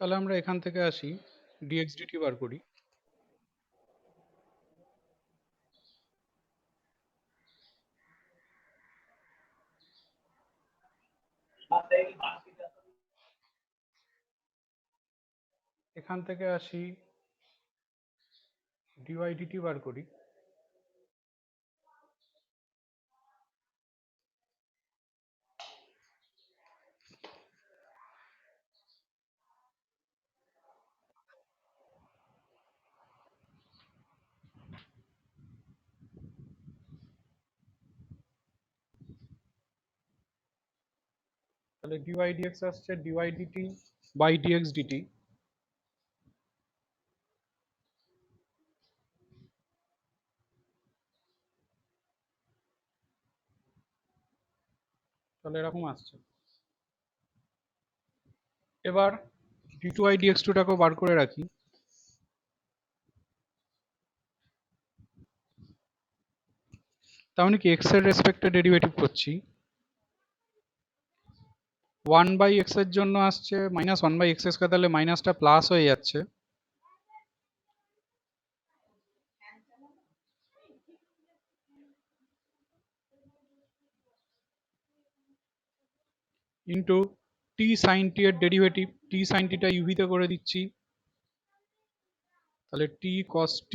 তাহলে আমরা এখান থেকে আসি dx dt বার করি। এখান থেকে আসি dy dt বার করি। তাহলে dy dx আসছে dy dt by dx dt। তাহলে এরকম আসছে। এবার d2i dx2 টাকেও বার করে রাখি। তার মানে কি x এর রেসপেক্টে ডেরিভেটিভ করছি। 1/x এর জন্য আসছে -1/x স্কয়ার, তাহলে মাইনাসটা প্লাস হয়ে যাচ্ছে। ইন্টু t sin t এর ডেরিভেটিভ, t sin t টা uv তে করে দিচ্ছি। তাহলে t cos t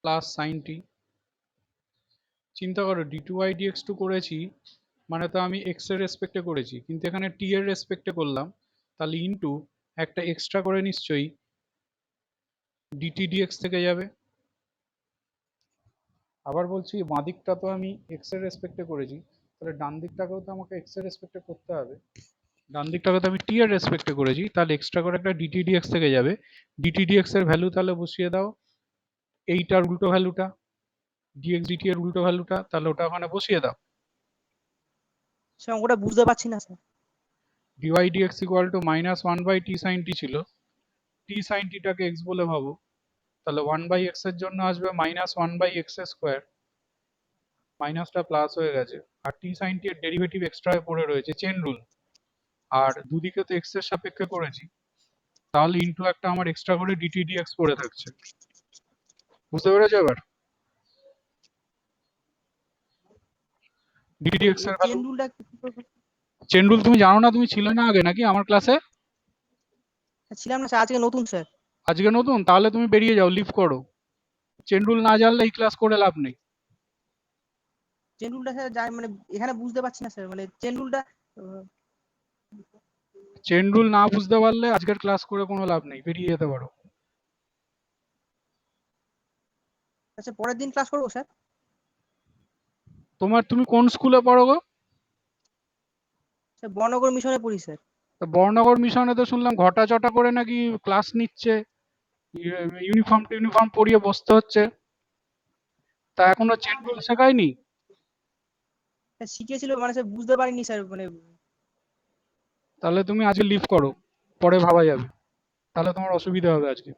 plus sin t। চিন্তা করো d2i dx2 করেছি মানে তো আমি x এর রেসপেক্টে করেছি, কিন্তু এখানে t এর রেসপেক্টে করলাম, তাহলে ইন্টু একটা এক্সট্রা করে নিশ্চয়ই dt dx থেকে যাবে। আবার বলছি বাঁ দিকটা তো আমি x এর রেসপেক্টে করেছি, তাহলে ডান দিকটাকেও তো আমাকে x এর রেসপেক্টে করতে হবে। ডান দিকটাকে তো আমি t এর রেসপেক্টে করেছি, তাহলে এক্সট্রা করে একটা dt dx থেকে যাবে। dt dx এর ভ্যালু তাহলে বসিয়ে দাও, এইটার উল্টো ভ্যালুটা dx dt এর উল্টো ভ্যালুটা, তাহলে ওটা ওখানে বসিয়ে দাও। স্যার ওটা বুঝতে পারছি না sir. dy dx equal to -1/t sin t ছিল, t sin t টাকে x বলে ভাবো, তাহলে 1/x এর জন্য আসবে -1/x স্কয়ার, মাইনাসটা প্লাস হয়ে গেছে, আর t sin t এর ডেরিভেটিভ এক্সট্রা পড়ে রয়েছে চেন রুল, আর দুদিকে তো x এর সাপেক্ষে করেছি, তাহলে ইনটু একটা আমার এক্সট্রা করে dt dx পড়ে থাকছে। বুঝতে পেরেছো এবার? dt dx এর ভ্যালু, চেন রুলটা চেন রুল তুমি জানো না? তুমি ছিলে না আগে নাকি আমার ক্লাসে? ছিলাম না স্যার, আজকে নতুন স্যার। আজকে নতুন? তাহলে তুমি বেরিয়ে যাও, লিভ করো। চেন রুল না জানলে এই ক্লাস করে লাভ নেই। চেন রুলটা স্যার মানে এখানে বুঝতে পারছি না স্যার, মানে চেন রুলটা চেন রুল না বুঝতে পারলে আজকের ক্লাস করে কোনো লাভ নেই, বেরিয়ে যেতে পারো। আচ্ছা পরের দিন ক্লাস করবো স্যার। তুমি কোন স্কুলে পড়ো গো? স্যার বর্ণনগর মিশনে পড়ি স্যার। তা বর্ণনগর মিশনে তো শুনলাম ঘটা চটা করে নাকি ক্লাস নিচ্ছে, ইউনিফর্ম পরিয়ে বসতে হচ্ছে, তা এখনো চেন রুল শেখায়নি? স্যার শিখিয়েছিল মানে স্যার বুঝতে পারিনি স্যার, মানে তাহলে তুমি আজকে লিভ করো, পরে ভাবা যাবে, তাহলে তোমার অসুবিধা হবে আজকে।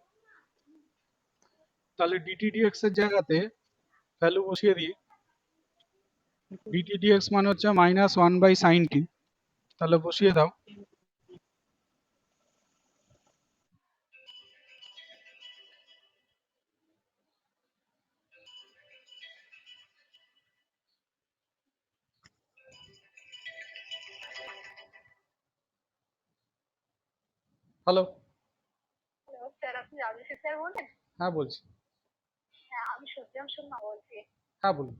তাহলে dt dx এর জায়গাতে ভ্যালু বসিয়ে দিই। dt dx মানে হচ্ছে -1/sin t, তাহলে বসিয়ে দাও। হ্যালো। হ্যালো স্যার, আপনি রাজস্বী স্যার বলছেন? হ্যাঁ বলছি। হ্যাঁ, আমি সত্যিয়াম শর্মা বলছি। হ্যাঁ বলুন।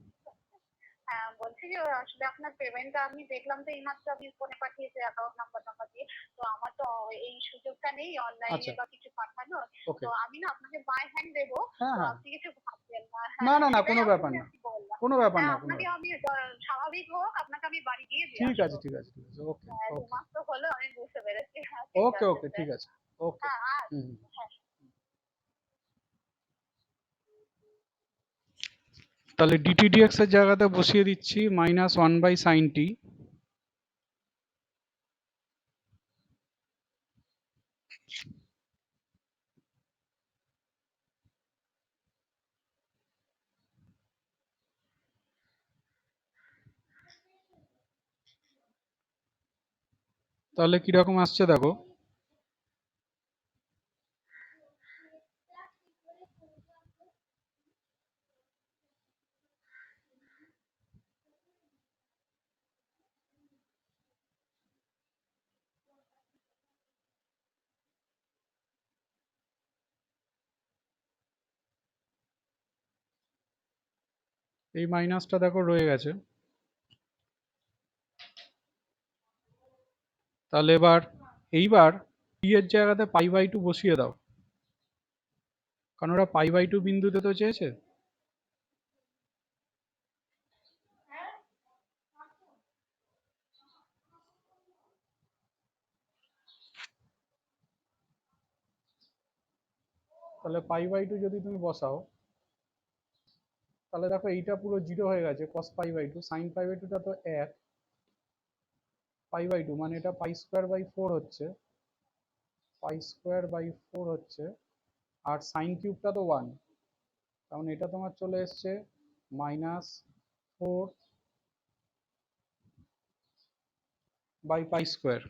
হ্যাঁ, বলছি যে আসলে আপনার পেমেন্টটা আমি দেখলাম তো এইমাত্র আপনি ফোনে পাঠিয়েছে অ্যাকাউন্ট নাম্বার দিয়ে। তো আমার তো এই সুযোগটা নেই অনলাইনে আচ্ছা, বা কিছু পাঠানোর। ওকে। তো আমি না আপনাকে বাই হ্যান্ড দেবো। হ্যাঁ তো হ্যাঁ, আপনি কিছু ভাববেন না। না হ্যাঁ, না না, সেটাই কোনো ব্যাপার আপনাকে না, আমি বললাম। কোনো ব্যাপার হ্যাঁ, না, কোনো আপনাকে ব্যাপার। আমি স্বাভাবিক হোক আপনাকে আমি বাড়ি দিয়ে ঠিক আছে আসবো। ঠিক আছে ঠিক আছে, ওকে হ্যাঁ, ২ ওকে মাস তো হলো আমি বুঝতে পেরেছি। হ্যাঁ, ঠিক ওকে আছে ওকে, স্যার। ঠিক আছে, ওকে। হ্যাঁ, আর হুম হুম। হ্যাঁ। তাহলে dt dx এর জায়গাতে বসিয়ে দিচ্ছি -1/sin t। তাহলে কিরকম আসছে দেখো, এই মাইনাসটা দেখো রয়ে গেছে। তাহলে এইবার পি এর জায়গাতে π/2 বসিয়ে দাও, কারণ ওরা π/2 বিন্দুতে তো চেয়েছে। তাহলে π/2 যদি তুমি বসাও, তাহলে দেখো এইটা পুরো 0 হয়ে গেছে, cos π/2, sin π/2 টা তো 1, π/2 মানে এটা π²/4 হচ্ছে, π²/4 হচ্ছে, আর সাইন কিউবটা তো 1, কারণ এটা তোমার চলে এসছে -4/π²।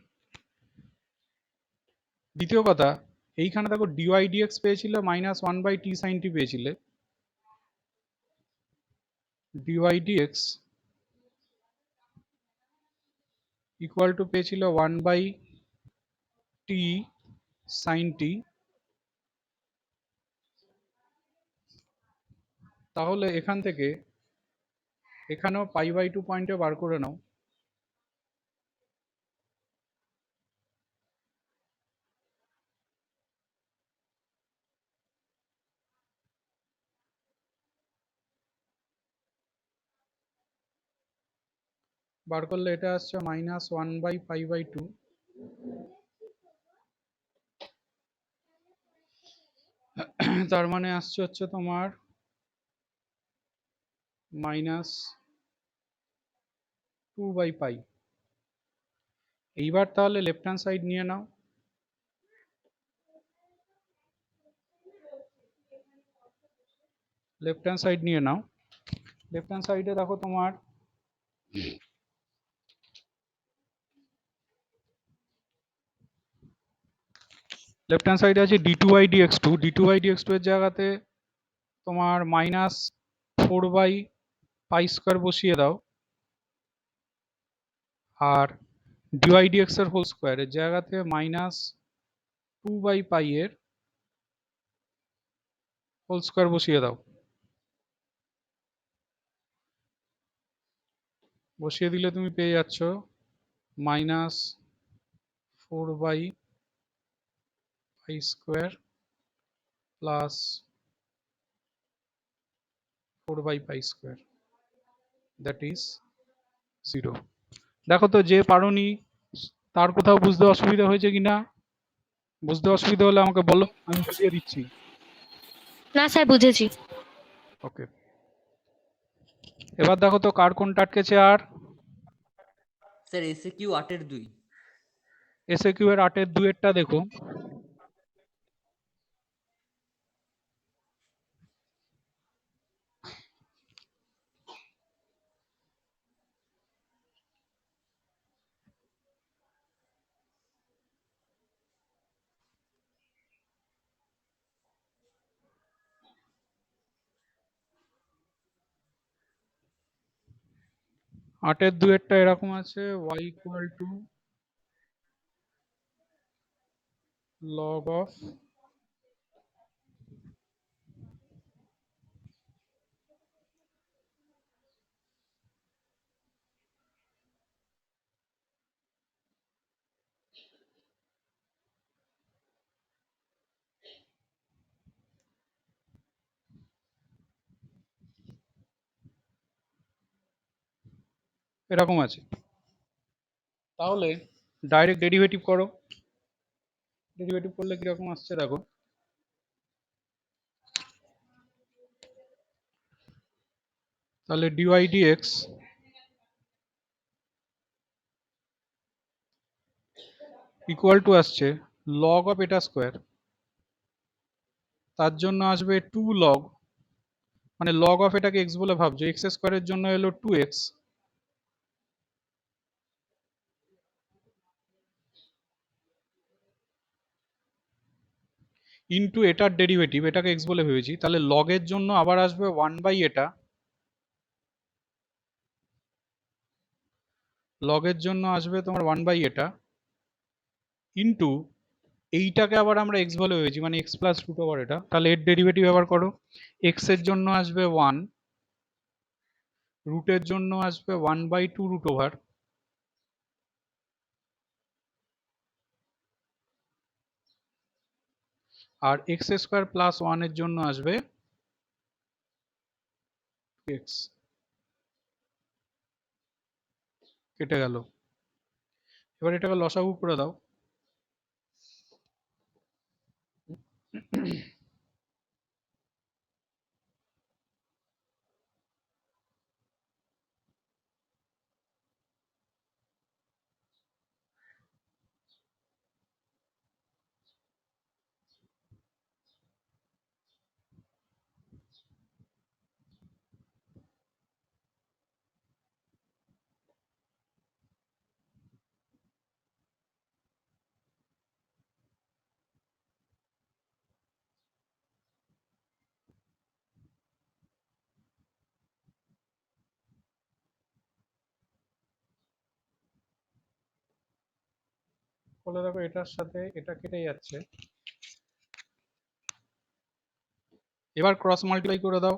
দ্বিতীয় কথা, এইখানে দেখো dy/dx পেয়েছিলে -1/t sin t পেয়েছিলে, dy/dx ইকুয়াল টু পেয়েছিল 1/t sin t। তাহলে এখান থেকে এখানেও π/2 পয়েন্টে বার করে নাও। বার করলে এটা আসছে -1/π/2, তার মানে আসছে হচ্ছে তোমার -2/π। এইবার তাহলে লেফট হ্যান্ড সাইড নিয়ে নাও, লেফট হ্যান্ড সাইড নিয়ে নাও। লেফট হ্যান্ড সাইডে দেখো তোমার লেফট হ্যান্ড সাইডে আছে d2/dx2, d2/dx2 এর জায়গাতে তোমার -4/π² বসিয়ে দাও, আর dy/dx এর হোল স্কোয়ার এর জায়গাতে -2/π এর হোল স্কোয়ার বসিয়ে দাও। বসিয়ে দিলে তুমি পেয়ে যাচ্ছ -4/π² প্লাস 4/π², দ্যাট ইজ 0। দেখো তো যে পারোনি তার কোথাও বুঝতে অসুবিধা হয়েছে কিনা, বুঝতে অসুবিধা হলে আমাকে বলো, আমি বুঝিয়ে দিচ্ছি। না স্যার, বুঝেছি। ওকে, এবার দেখো তো কার কোনটা আটকেছে। আর স্যার এসএকিউ 8/2। এসএকিউ এর 8/2 এরটা দেখো, আটের দুয়েরটা এরকম আছে, y equal to log of এরকম আছে। তাহলে ডাইরেক্ট ডেরিভেটিভ করো, ডেরিভেটিভ করলে কিরকম আসছে দেখো, তাহলে dy/dx ইকুয়াল টু আসছে লগ অফ এটা স্কোয়ার, তার জন্য আসবে 2 লগ, মানে লগ অফ এটাকে x বলে ভাবছো, x স্কোয়ারের জন্য এলো 2x, ইন্টু এটার ডেরিভেটিভ, এটাকে এক্স বলে ভেবেছি, তাহলে লগের জন্য আবার আসবে 1 বাই এটা, লগের জন্য আসবে তোমার 1 বাই এটা ইন্টু এইটাকে আবার আমরা এক্স বলে ভেবেছি, মানে এক্স প্লাস রুট ওভার এটা, তাহলে এর ডেরিভেটিভ আবার করো, এক্স এর জন্য আসবে 1, রুটের জন্য আসবে 1/2 রুট ওভার, আর এক্স স্কোয়ার প্লাস 1 এর জন্য আসবে এক্স। কেটে গেল। এবার এটাকে লসাগু করে দাও। বলে দেখো এটার সাথে এটা কেটে যাচ্ছে, এবার ক্রস মাল্টিপ্লাই করে দাও।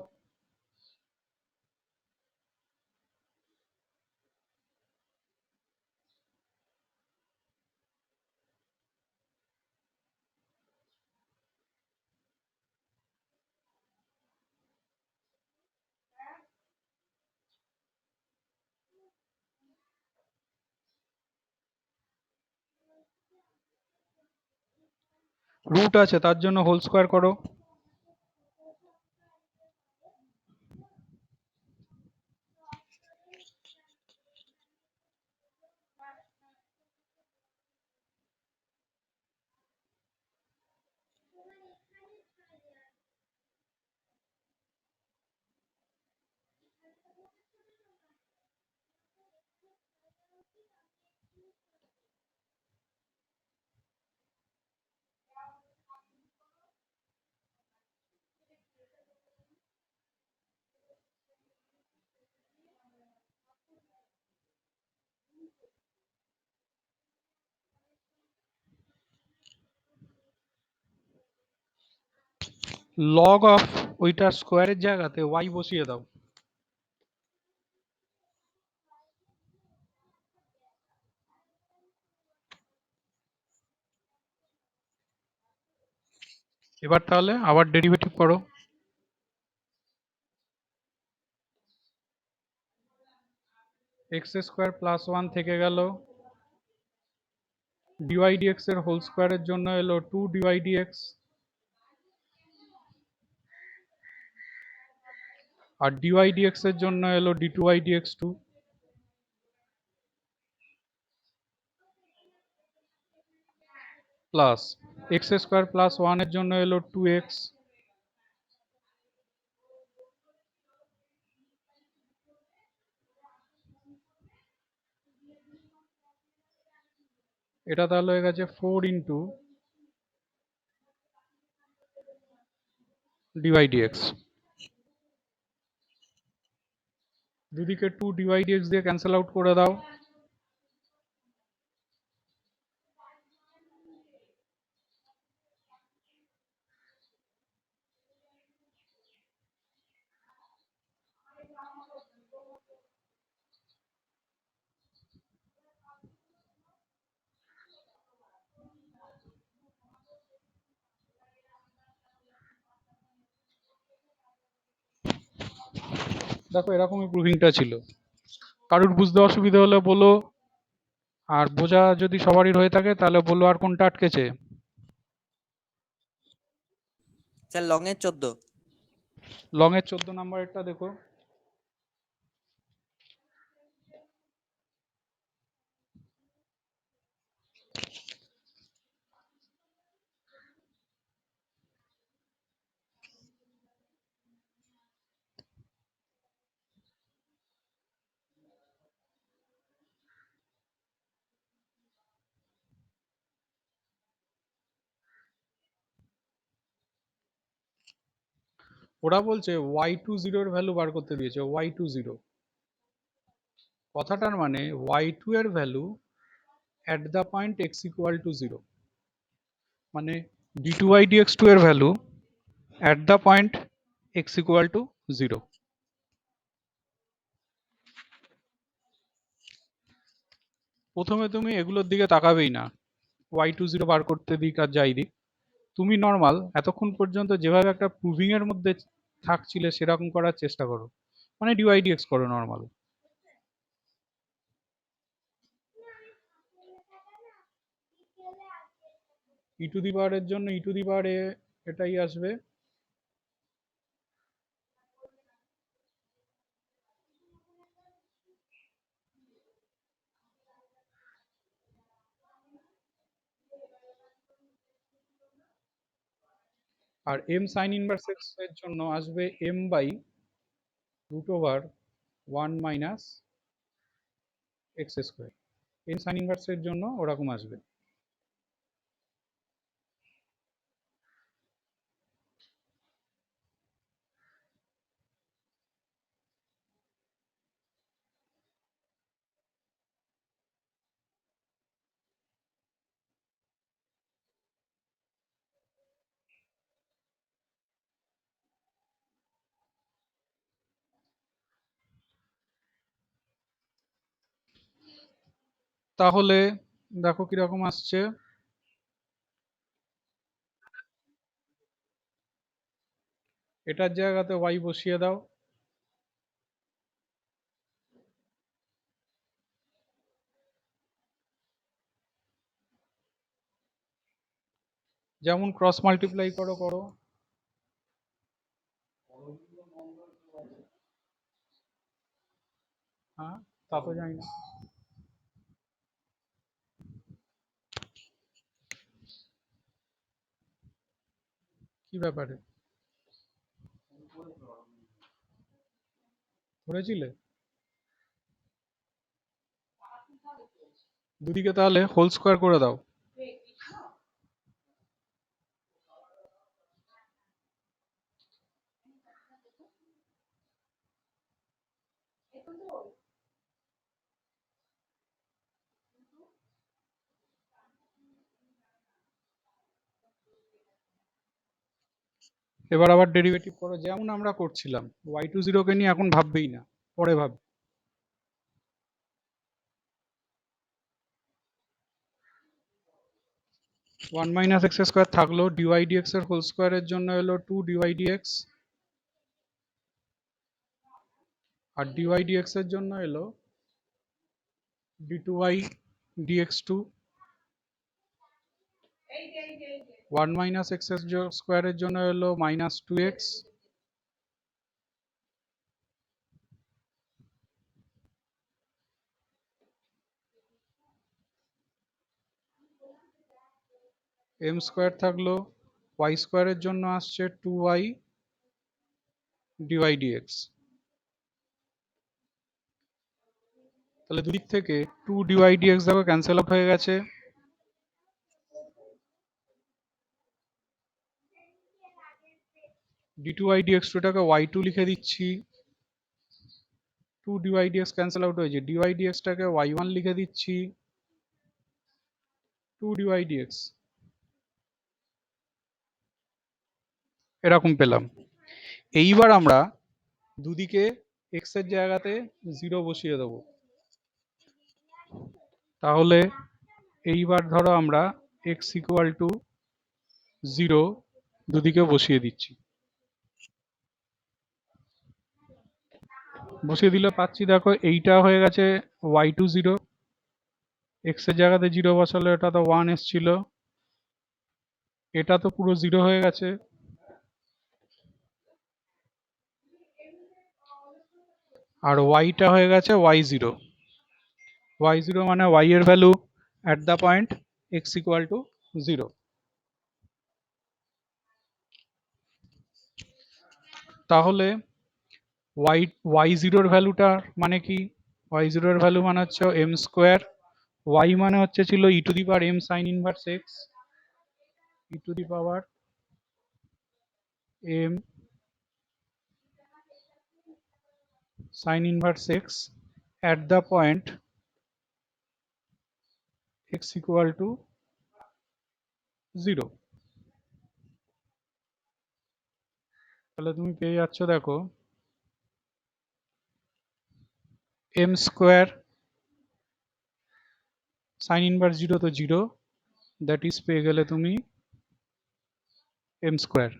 রুট আছে তার জন্য হোল স্কোয়ার করো, লগ অফ ওইটার স্কোয়ারের জায়গাতে ওয়াই বসিয়ে দাও। এবার তাহলে আবার ডেরিভেটিভ করো, এক্স স্কোয়ার প্লাস 1 থেকে গেল, ডিওয়াই ডিএক্স এর হোল স্কোয়ারের জন্য এলো 2 ডিওয়াই ডিএক্স, আর ডিওয়াই ডিএক্স এর জন্য এলো d two y d x 2, plus x square plus 1 এর জন্য এলো 2x, এটা তাহলে হয়ে গেছে 4 ইন্টু ডিওয়াই ডিএক্স। দুদিকে 2 ডিওয়াই ডিএক্স দিয়ে ক্যান্সেল আউট করে দাও, দেখো এরকমই প্রুভিংটা ছিল। কারুর বুঝতে অসুবিধা হলে বলো, আর বোঝা যদি সবারই হয়ে থাকে তাহলে বলো আর কোনটা আটকেছে। স্যার লং এর 14। লং এর 14 নাম্বারেরটা দেখো, ওরা বলছে y20 এর ভ্যালু বার করতে দিয়েছে, y20। কথাটার মানে y2 এর value at the point x equal to 0, মানে d2y dx2 এর value at the point x equal to 0। প্রথমে তুমি এগুলোর দিকে তাকাবেই না, y20 বার করতে দিক আর যাই দিক, তুমি নর্মাল এতক্ষণ পর্যন্ত যেভাবে একটা প্রুভিং এর মধ্যে থাকছিলে সেরকম করার চেষ্টা করো, মানে dy dx করো normal. E to the power এর জন্য ই টু দি পাওয়ার এটাই আসবে, আর m sin ইনভার্স x এর জন্য আসবে m by √1 minus x square. m sin inverse এর জন্য ওরকম আসবে। তাহলে দেখো কিরকম আসছে, এটার জায়গাতে y বসিয়ে দাও, যেমন ক্রস মাল্টিপ্লাই করো করো, হ্যাঁ তা তো জানি না কি ব্যাপারে ধরেছিলে, দুদিকে তাহলে হোল স্কোয়ার করে দাও। এবার আবার ডেরিভেটিভ করো যেমন আমরা করছিলাম, y20 কে নিয়ে এখন ভাববেই না, পরে ভাববে। 1 মাইনাস এক্স স্কোয়ার থাকলো, dy dx এর হোল স্কোয়ারের জন্য এলো 2 dy dx, আর dy dx এর জন্য এলো d2y dx2। 1 মাইনাস এক্স স্কোয়ারের জন্য এলো মাইনাস 2x, m স্কোয়ার থাকলো, y স্কোয়ারের জন্য আসছে 2y dy dx। তাহলে দুদিক থেকে 2 dy dx দেখো ক্যান্সেল আউট হয়ে গেছে, d2y dx2 টাকে y2 লিখে দিচ্ছি, 2 dy dx ক্যান্সেল আউট হয়েছে, dy dx টাকে y1 লিখে দিচ্ছি, 2 dy dx, এরকম পেলাম। এইবার আমরা দুদিকে x এর জায়গাতে 0 বসিয়ে দেবো, তাহলে এইবার ধরো আমরা x ইকুয়াল টু 0 দুদিকে বসিয়ে দিচ্ছি, বসিয়ে দিলে পাচ্ছি দেখো এইটা হয়ে গেছে y20, x এর জায়গাতে 0 বসালে এটা তো 1 এসছিল, এটা তো পুরো 0 হয়ে গেছে, আর y-টা হয়ে গেছে y0। y0 মানে y এর value at the point x equal to 0। তাহলে y0 এর ভ্যালুটা মানে কি, y0 এর ভ্যালু মানে হচ্ছে m স্কোয়ার, y মানে হচ্ছে ছিল e two the power m sin inverse x, e two the power m sin inverse x at the point x equal to 0। তাহলে তুমি পেয়ে যাচ্ছ দেখো m স্কোয়ার sin inverse 0 তো 0, দ্যাট ইজ পেয়ে গেলে তুমি m স্কোয়ার।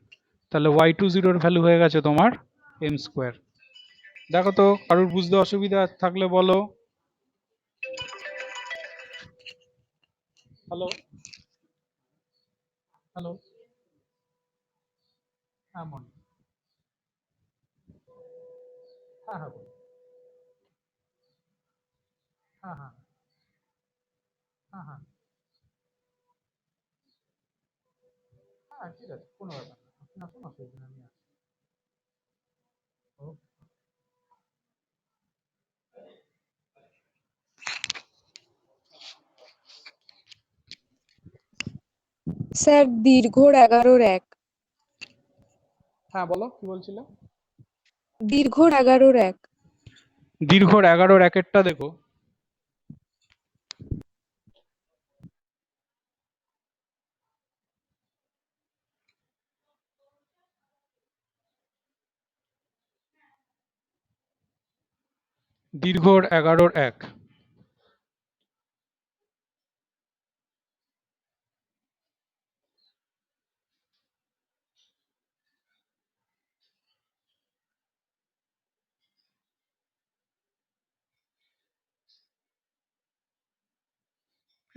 তাহলে y20 এর ভ্যালু হয়ে গেছে তোমার m স্কোয়ার। দেখো তো কারোর বুঝতে অসুবিধা থাকলে বলো। হ্যালো হ্যালো, হ্যাঁ মনে, হ্যাঁ হ্যাঁ বলো, হ্যাঁ হ্যাঁ হ্যাঁ হ্যাঁ হ্যাঁ ঠিক আছে, কোনো ব্যাপার না, আপনি আসুন, অসুবিধা নেই, আমি আছি। ওকে। স্যার দীর্ঘর 11-র 1। হ্যাঁ বলো কি বলছিলে? দীর্ঘর 11-র 1। দীর্ঘর 11-র 1-এরটা দেখো, দীর্ঘর 11-র 1,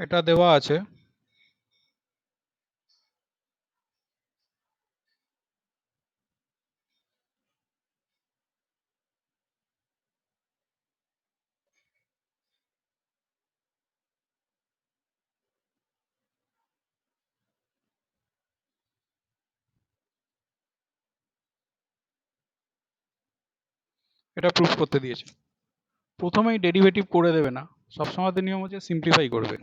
এটা দেওয়া আছে। এটা প্রুফ করতে দিয়েছে। প্রথমেই ডেরিভেটিভ করে দেবে না, সবসময় নিয়ম হচ্ছে সিম্পলিফাই করবে।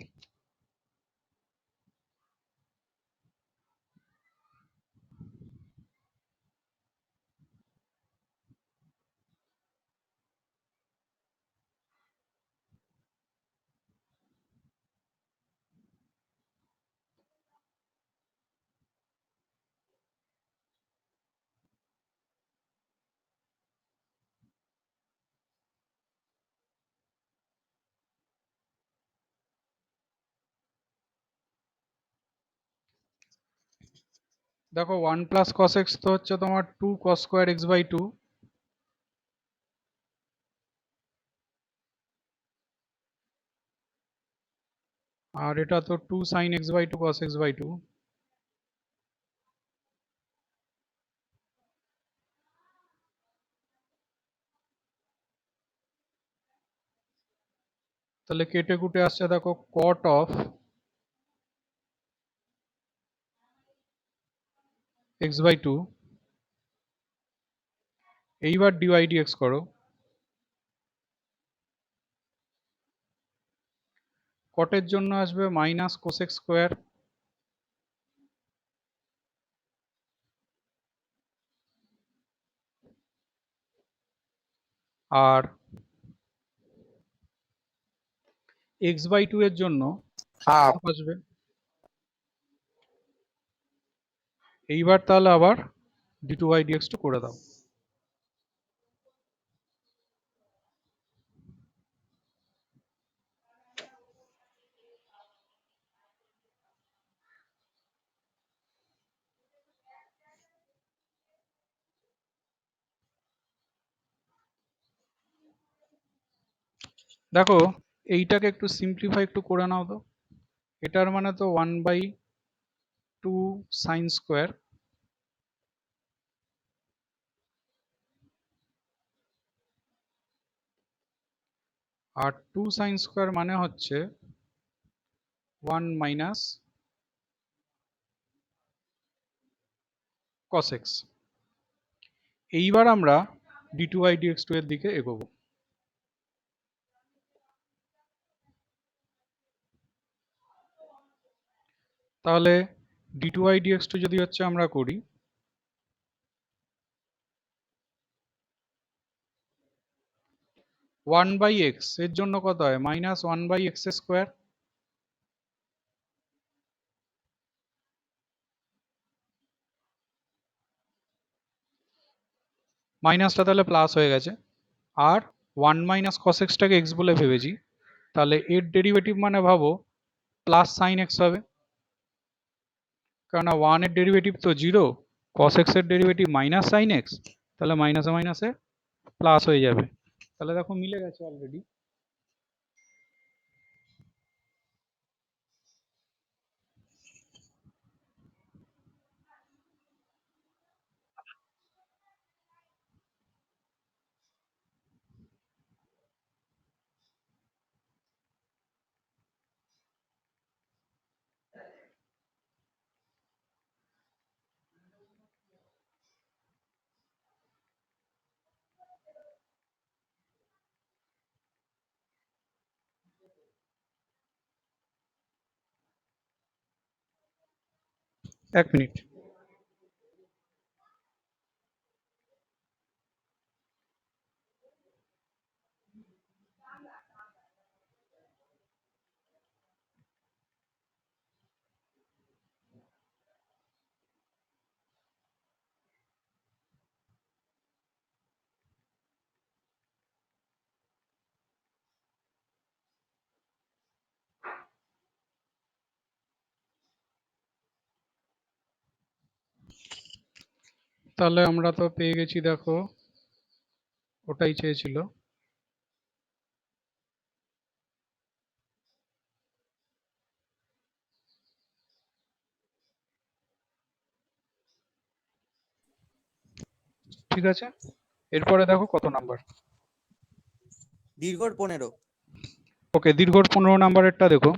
দেখো 1 প্লাস কস এক্স তো হচ্ছে তোমার 2 কস স্কোয়ার এক্স বাই 2, আর এটা তো 2 sine x by 2 cos x by 2। তাহলে কেটে কুটে আসছে দেখো কট অফ এক্স বাই 2। এইবার ডিওয়াই ডিএক্স করো, কটের জন্য আসবে মাইনাস কোসেক স্কোয়ার, আর এক্স বাই 2 এর জন্য হাফ আসবে। এইবার তাহলে আবার d two by dx two করে দাও। দেখো এইটাকে একটু সিম্পলিফাই একটু করে নাও তো। এটার মানে তো 1/2 সাইন স্কোয়ার, আর 2 সাইন স্কোয়ার মানে হচ্ছে 1 মাইনাস কস এক্স। এইবার আমরা d two by dx two এর দিকে এগোবো। তাহলে d two by dx two যদি হচ্ছে আমরা করি, 1/x এর জন্য কত হয় -1/x²। মাইনাসটা তাহলে প্লাস হয়ে গেছে। আর 1 - cos x টাকে x বলে ভেবেছি, তাহলে এর ডেরিভেটিভ মানে ভাবো প্লাস সাইন x হবে, কেননা 1 এর ডেরিভেটিভ তো 0, cos x এর ডেরিভেটিভ মাইনাস সাইন x, তাহলে মাইনাসে মাইনাসে প্লাস হয়ে যাবে। তাহলে দেখো মিলে গেছে অলরেডি। এক মিনিট। তাহলে আমরা তো পেয়ে গেছি, দেখো ওটাই চেয়েছিল। ঠিক আছে, এরপরে দেখো কত নাম্বার। দীর্ঘর 15। ওকে, দীর্ঘর 15 নাম্বারেরটা দেখো।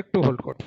একটু হোল্ড করো।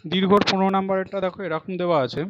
দীর্ঘর 15 নাম্বারেরটা দেখো এরকম দেওয়া আছে।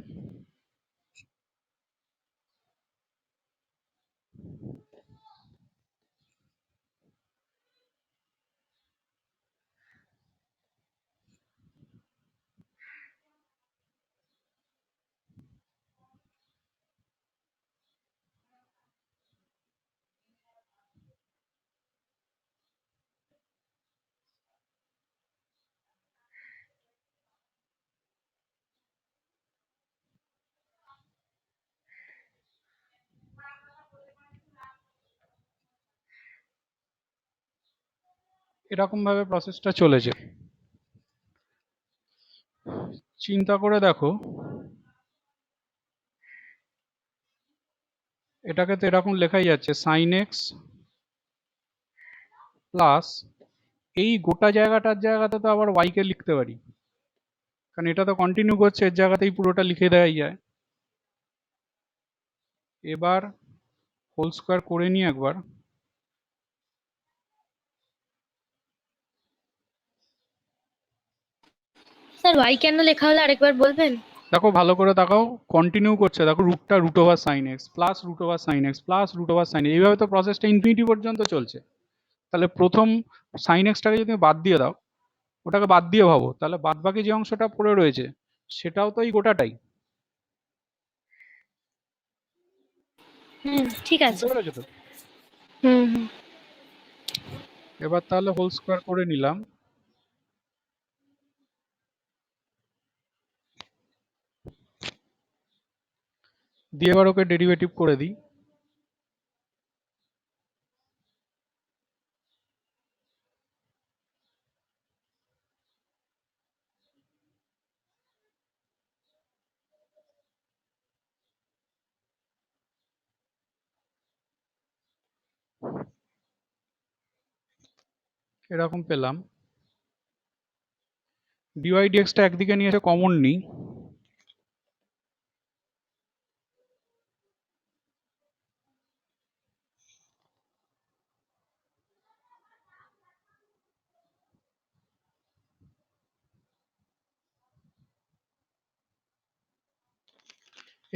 এরকম ভাবে প্রসেসটা চলেছে। চিন্তা করে দেখো, এটাকে তো এরকম লেখাই যাচ্ছে সাইন এক্স প্লাস, এই গোটা জায়গাটার জায়গাতে তো আবার y কে লিখতে পারি, কারণ এটা তো কন্টিনিউ করছে, এর জায়গাতেই পুরোটা লিখে দেওয়াই যায়। এবার হোল স্কোয়ার করে নিই একবার। স্যার ওয়াই কেন লেখা হলো আরেকবার বলবেন? দেখো ভালো করে তাকাও, কন্টিনিউ করছে, দেখো রুটটা √sin x plus √sin x plus √sin x, এইভাবে তো প্রসেসটা ইনফিনিটি পর্যন্ত চলছে। তাহলে প্রথম sin x টাকে যদি বাদ দিয়ে দাও, ওটাকে বাদ দিয়ে ভাবো, তাহলে বাদ বাকি যে অংশটা পড়ে রয়েছে সেটাও তো এই গোটাটাই। ঠিক আছে। বুঝতে পেরেছো তো? হুম। এবার তাহলে হোল স্কোয়ার করে নিলাম। দিয়ে এবার ওকে ডেরিভেটিভ করে দিই। এরকম পেলাম। ডিওয়াই ডিএক্সটা একদিকে নিয়ে এসে কমন নিই।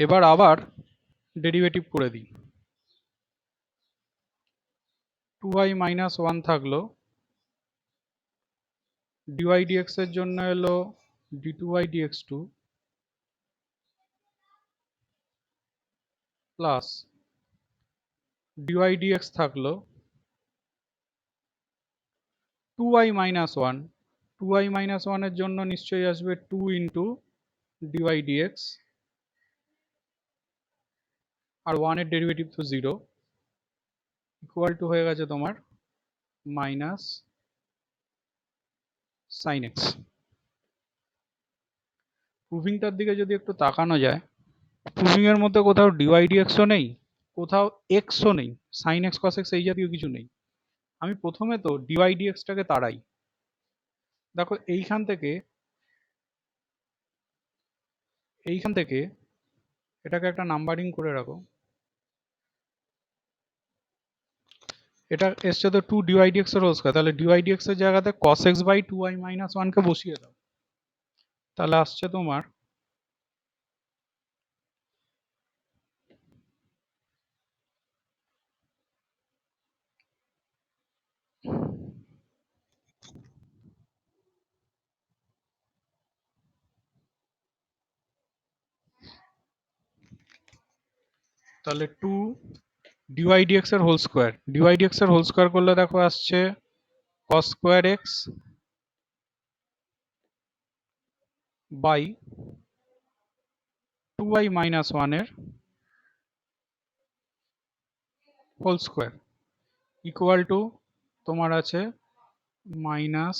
এবার আবার ডেরিভেটিভ করে দিই। 2y মাইনাস 1 থাকলো, ডিওয়াই ডিএক্স এর জন্য এলো d2y dx2 plus dy dx থাকলো 2y মাইনাস 1। 2y মাইনাস 1 এর জন্য নিশ্চয়ই আসবে 2 ইন্টু ডিওয়াই ডিএক্স, আর 1 এর ডেরিভেটিভ তো 0, ইকুয়াল টু হয়ে গেছে তোমার মাইনাস সাইন এক্স। প্রুভিংটার দিকে যদি একটু তাকানো যায়, প্রুভিং এর মধ্যে কোথাও ডিওয়াই ডিএক্সও নেই, কোথাও এক্সও নেই, সাইন এক্স কস এক্স এই জাতীয় কিছু নেই। আমি প্রথমে তো ডিওয়াই ডিএক্সটাকে তাড়াই। দেখো এইখান থেকে এটাকে একটা নাম্বারিং করে রাখো। এটা এসছে তো 2 ডিওয়াই ডিএক্স এর হোল স্কয়ার, তাহলে ডিওয়াই ডিএক্স এর জায়গাতে cos x by 2y minus 1 কে বসিয়ে দাও। তাহলে আসছে তোমার তাহলে 2 ডিওয়াই ডিএক্স এর হোল স্কয়ার, ডিওয়াই ডিএক্স এর হোল স্কয়ার করলে দেখো আসছে cos square x by 2y minus 1 এর হোল স্কয়ার ইকুয়াল টু তোমার আছে মাইনাস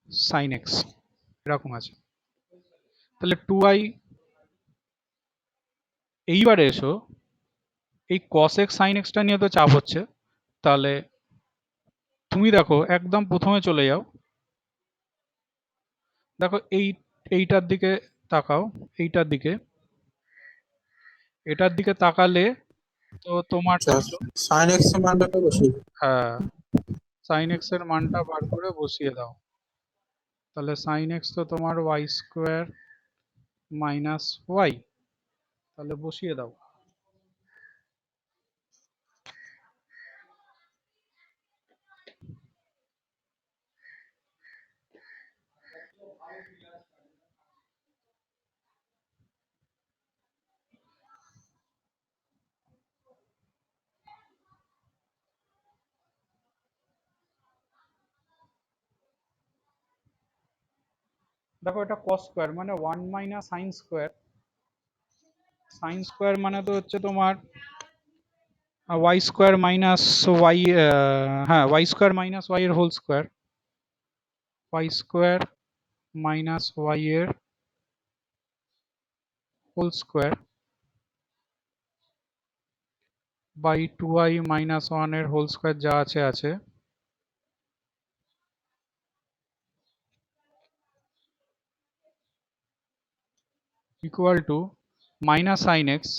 সাইন এক্স, এরকম আছে। তাহলে 2y, এইবারে এসো এই cos x sin x টা নিয়ে তো চাপ হচ্ছে, তাহলে তুমি দেখো একদম প্রথমে চলে যাও, দেখো এইটার দিকে তাকাও, এইটার দিকে, এটার দিকে তাকালে তো তোমার সাইন এক্স এর মানটা বসিয়ে দিই। হ্যাঁ সাইন এক্স এর মানটা বার করে বসিয়ে দাও। তাহলে সাইন এক্স তো তোমার ওয়াই স্কোয়ার মাইনাস ওয়াই, তাহলে বসিয়ে দাও। দেখো এটা cos স্কোয়ার মানে 1 minus sine square, sine square মানে তো হচ্ছে তোমার ওয়াই স্কোয়ার মাইনাস ওয়াই, হ্যাঁ ওয়াই স্কোয়ার মাইনাস ওয়াই এর whole square, y square minus y এর whole square by 2y minus 1 এর হোল স্কোয়ার যা আছে আছে, equal to minus sine x,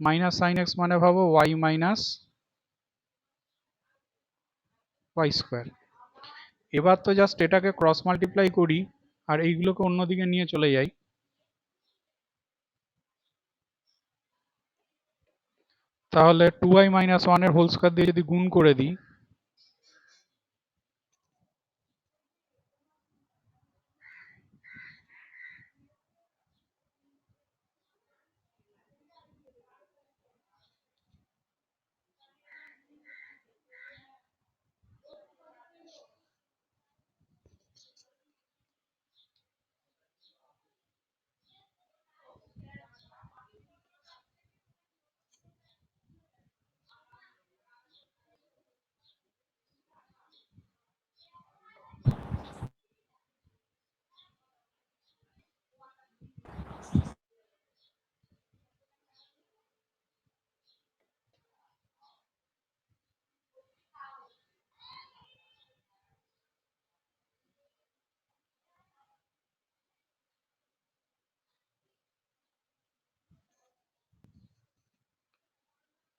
minus sine x মানে ভাবো ওয়াই মাইনাস ওয়াই স্কোয়ার। এবার তো জাস্ট এটাকে ক্রস মাল্টিপ্লাই করি আর এইগুলোকে অন্যদিকে নিয়ে চলে যাই, তাহলে 2y মাইনাস 1 এর হোল স্কোয়ার দিয়ে যদি গুণ করে দিই,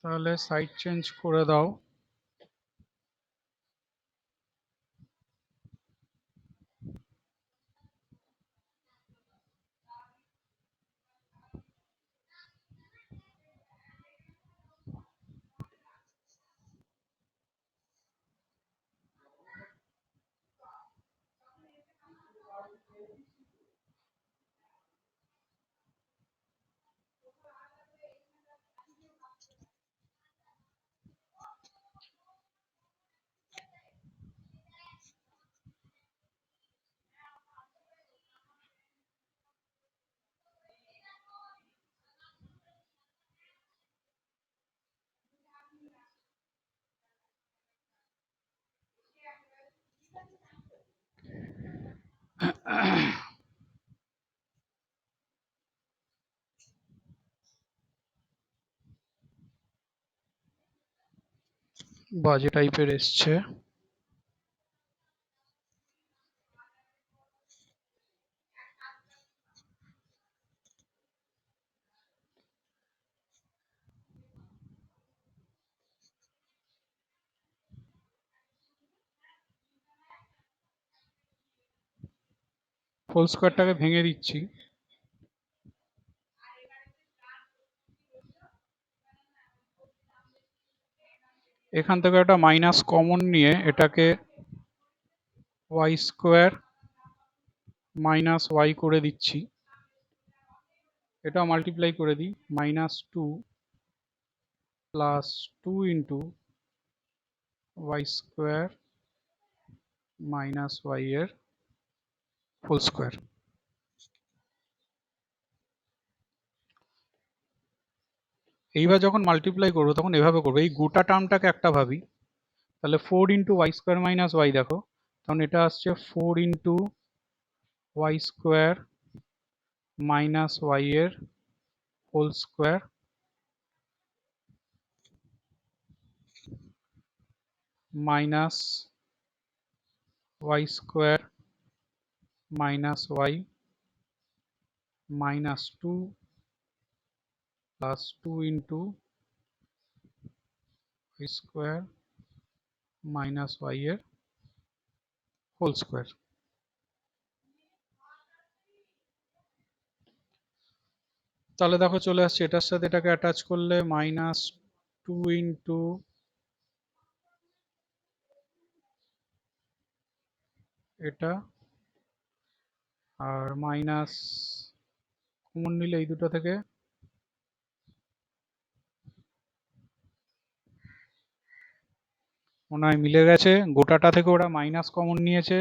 তাহলে সাইড চেঞ্জ করে দাও। বাজে টাইপের এসছে। হোল স্কোয়ারটাকে ভেঙে দিচ্ছি। এখান থেকে একটা মাইনাস কমন নিয়ে এটাকে ওয়াই স্কোয়ার মাইনাস ওয়াই করে দিচ্ছি। এটা মাল্টিপ্লাই করে দিই, -2 plus 2 into y square minus y এর হোল স্কোয়ার। এইবার যখন মাল্টিপ্লাই করবো তখন এভাবে করবো, এই গোটা টার্মটাকে একটা ভাবি। তাহলে 4 into y square minus y, দেখো তখন এটা আসছে 4 into y square minus y এর whole square minus y square minus y minus 2 plus 2 into y square minus y এর হোল স্কোয়ার। তাহলে দেখো চলে আসছে, এটার সাথে এটাকে অ্যাটাচ করলে -2 ইন্টু এটা আর মাইনাস কমন নিলে এই দুটো থেকে মনে হয় মিলে গেছে। গোটাটা থেকে ওরা মাইনাস কমন নিয়েছে।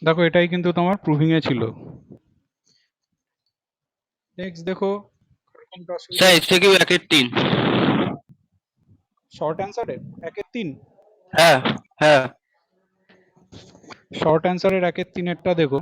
দেখো এটাই কিন্তু তোমার প্রুভিং এ ছিল। নেক্সট দেখো কোনটা অসুবিধা। স্যার এর থেকে 1/3। শর্ট অ্যান্সারে 1/3। হ্যাঁ হ্যাঁ শর্ট অ্যান্সারের 1/3 দেখো।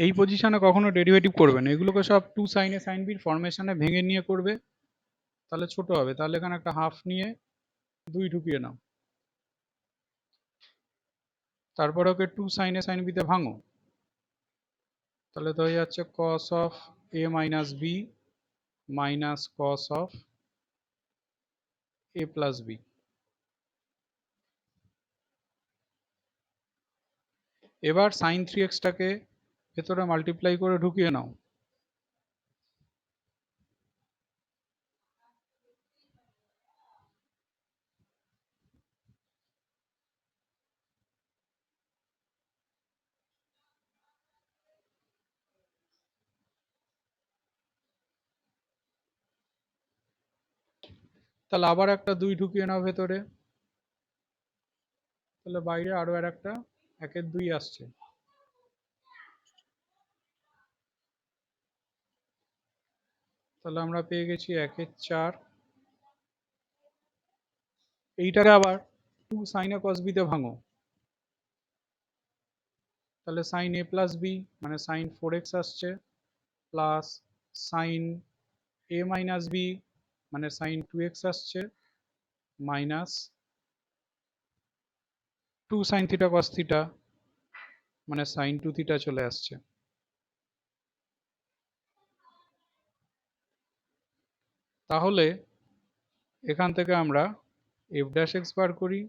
এই পজিশনে কখনো ডেরিভেটিভ করবে না, এগুলোকে সব 2 sin a sin b ফরমেশনে ভেঙে নিয়ে করবে। তাহলে ছোট হবে, তাহলে এখানে একটা হাফ নিয়ে 2 ঢুকিয়ে নাও, তারপরে ওকে 2 sin a sin b তে ভাঙো, তাহলে তো হয়ে যাচ্ছে cos of a minus b minus cos of a plus b। এবার sin 3x টাকে ভেতরে মাল্টিপ্লাই করে ঢুকিয়ে নাও, তাহলে আবার একটা 2 ঢুকিয়ে নাও ভেতরে, তাহলে বাইরে আরো আর একটা 1 এর 2 আসছে, তাহলে আমরা পেয়ে গেছি 1 এর 4। এইটাকে আবার 2 sin a cos b তে ভাঙো, তাহলে sin a plus b মানে sin 4x আসছে, plus sin a minus b মানে sin 2x আসছে, minus 2 sin theta cos theta মানে sin 2 theta চলে আসছে। তাহলে এখান থেকে আমরা f dash x বার করি,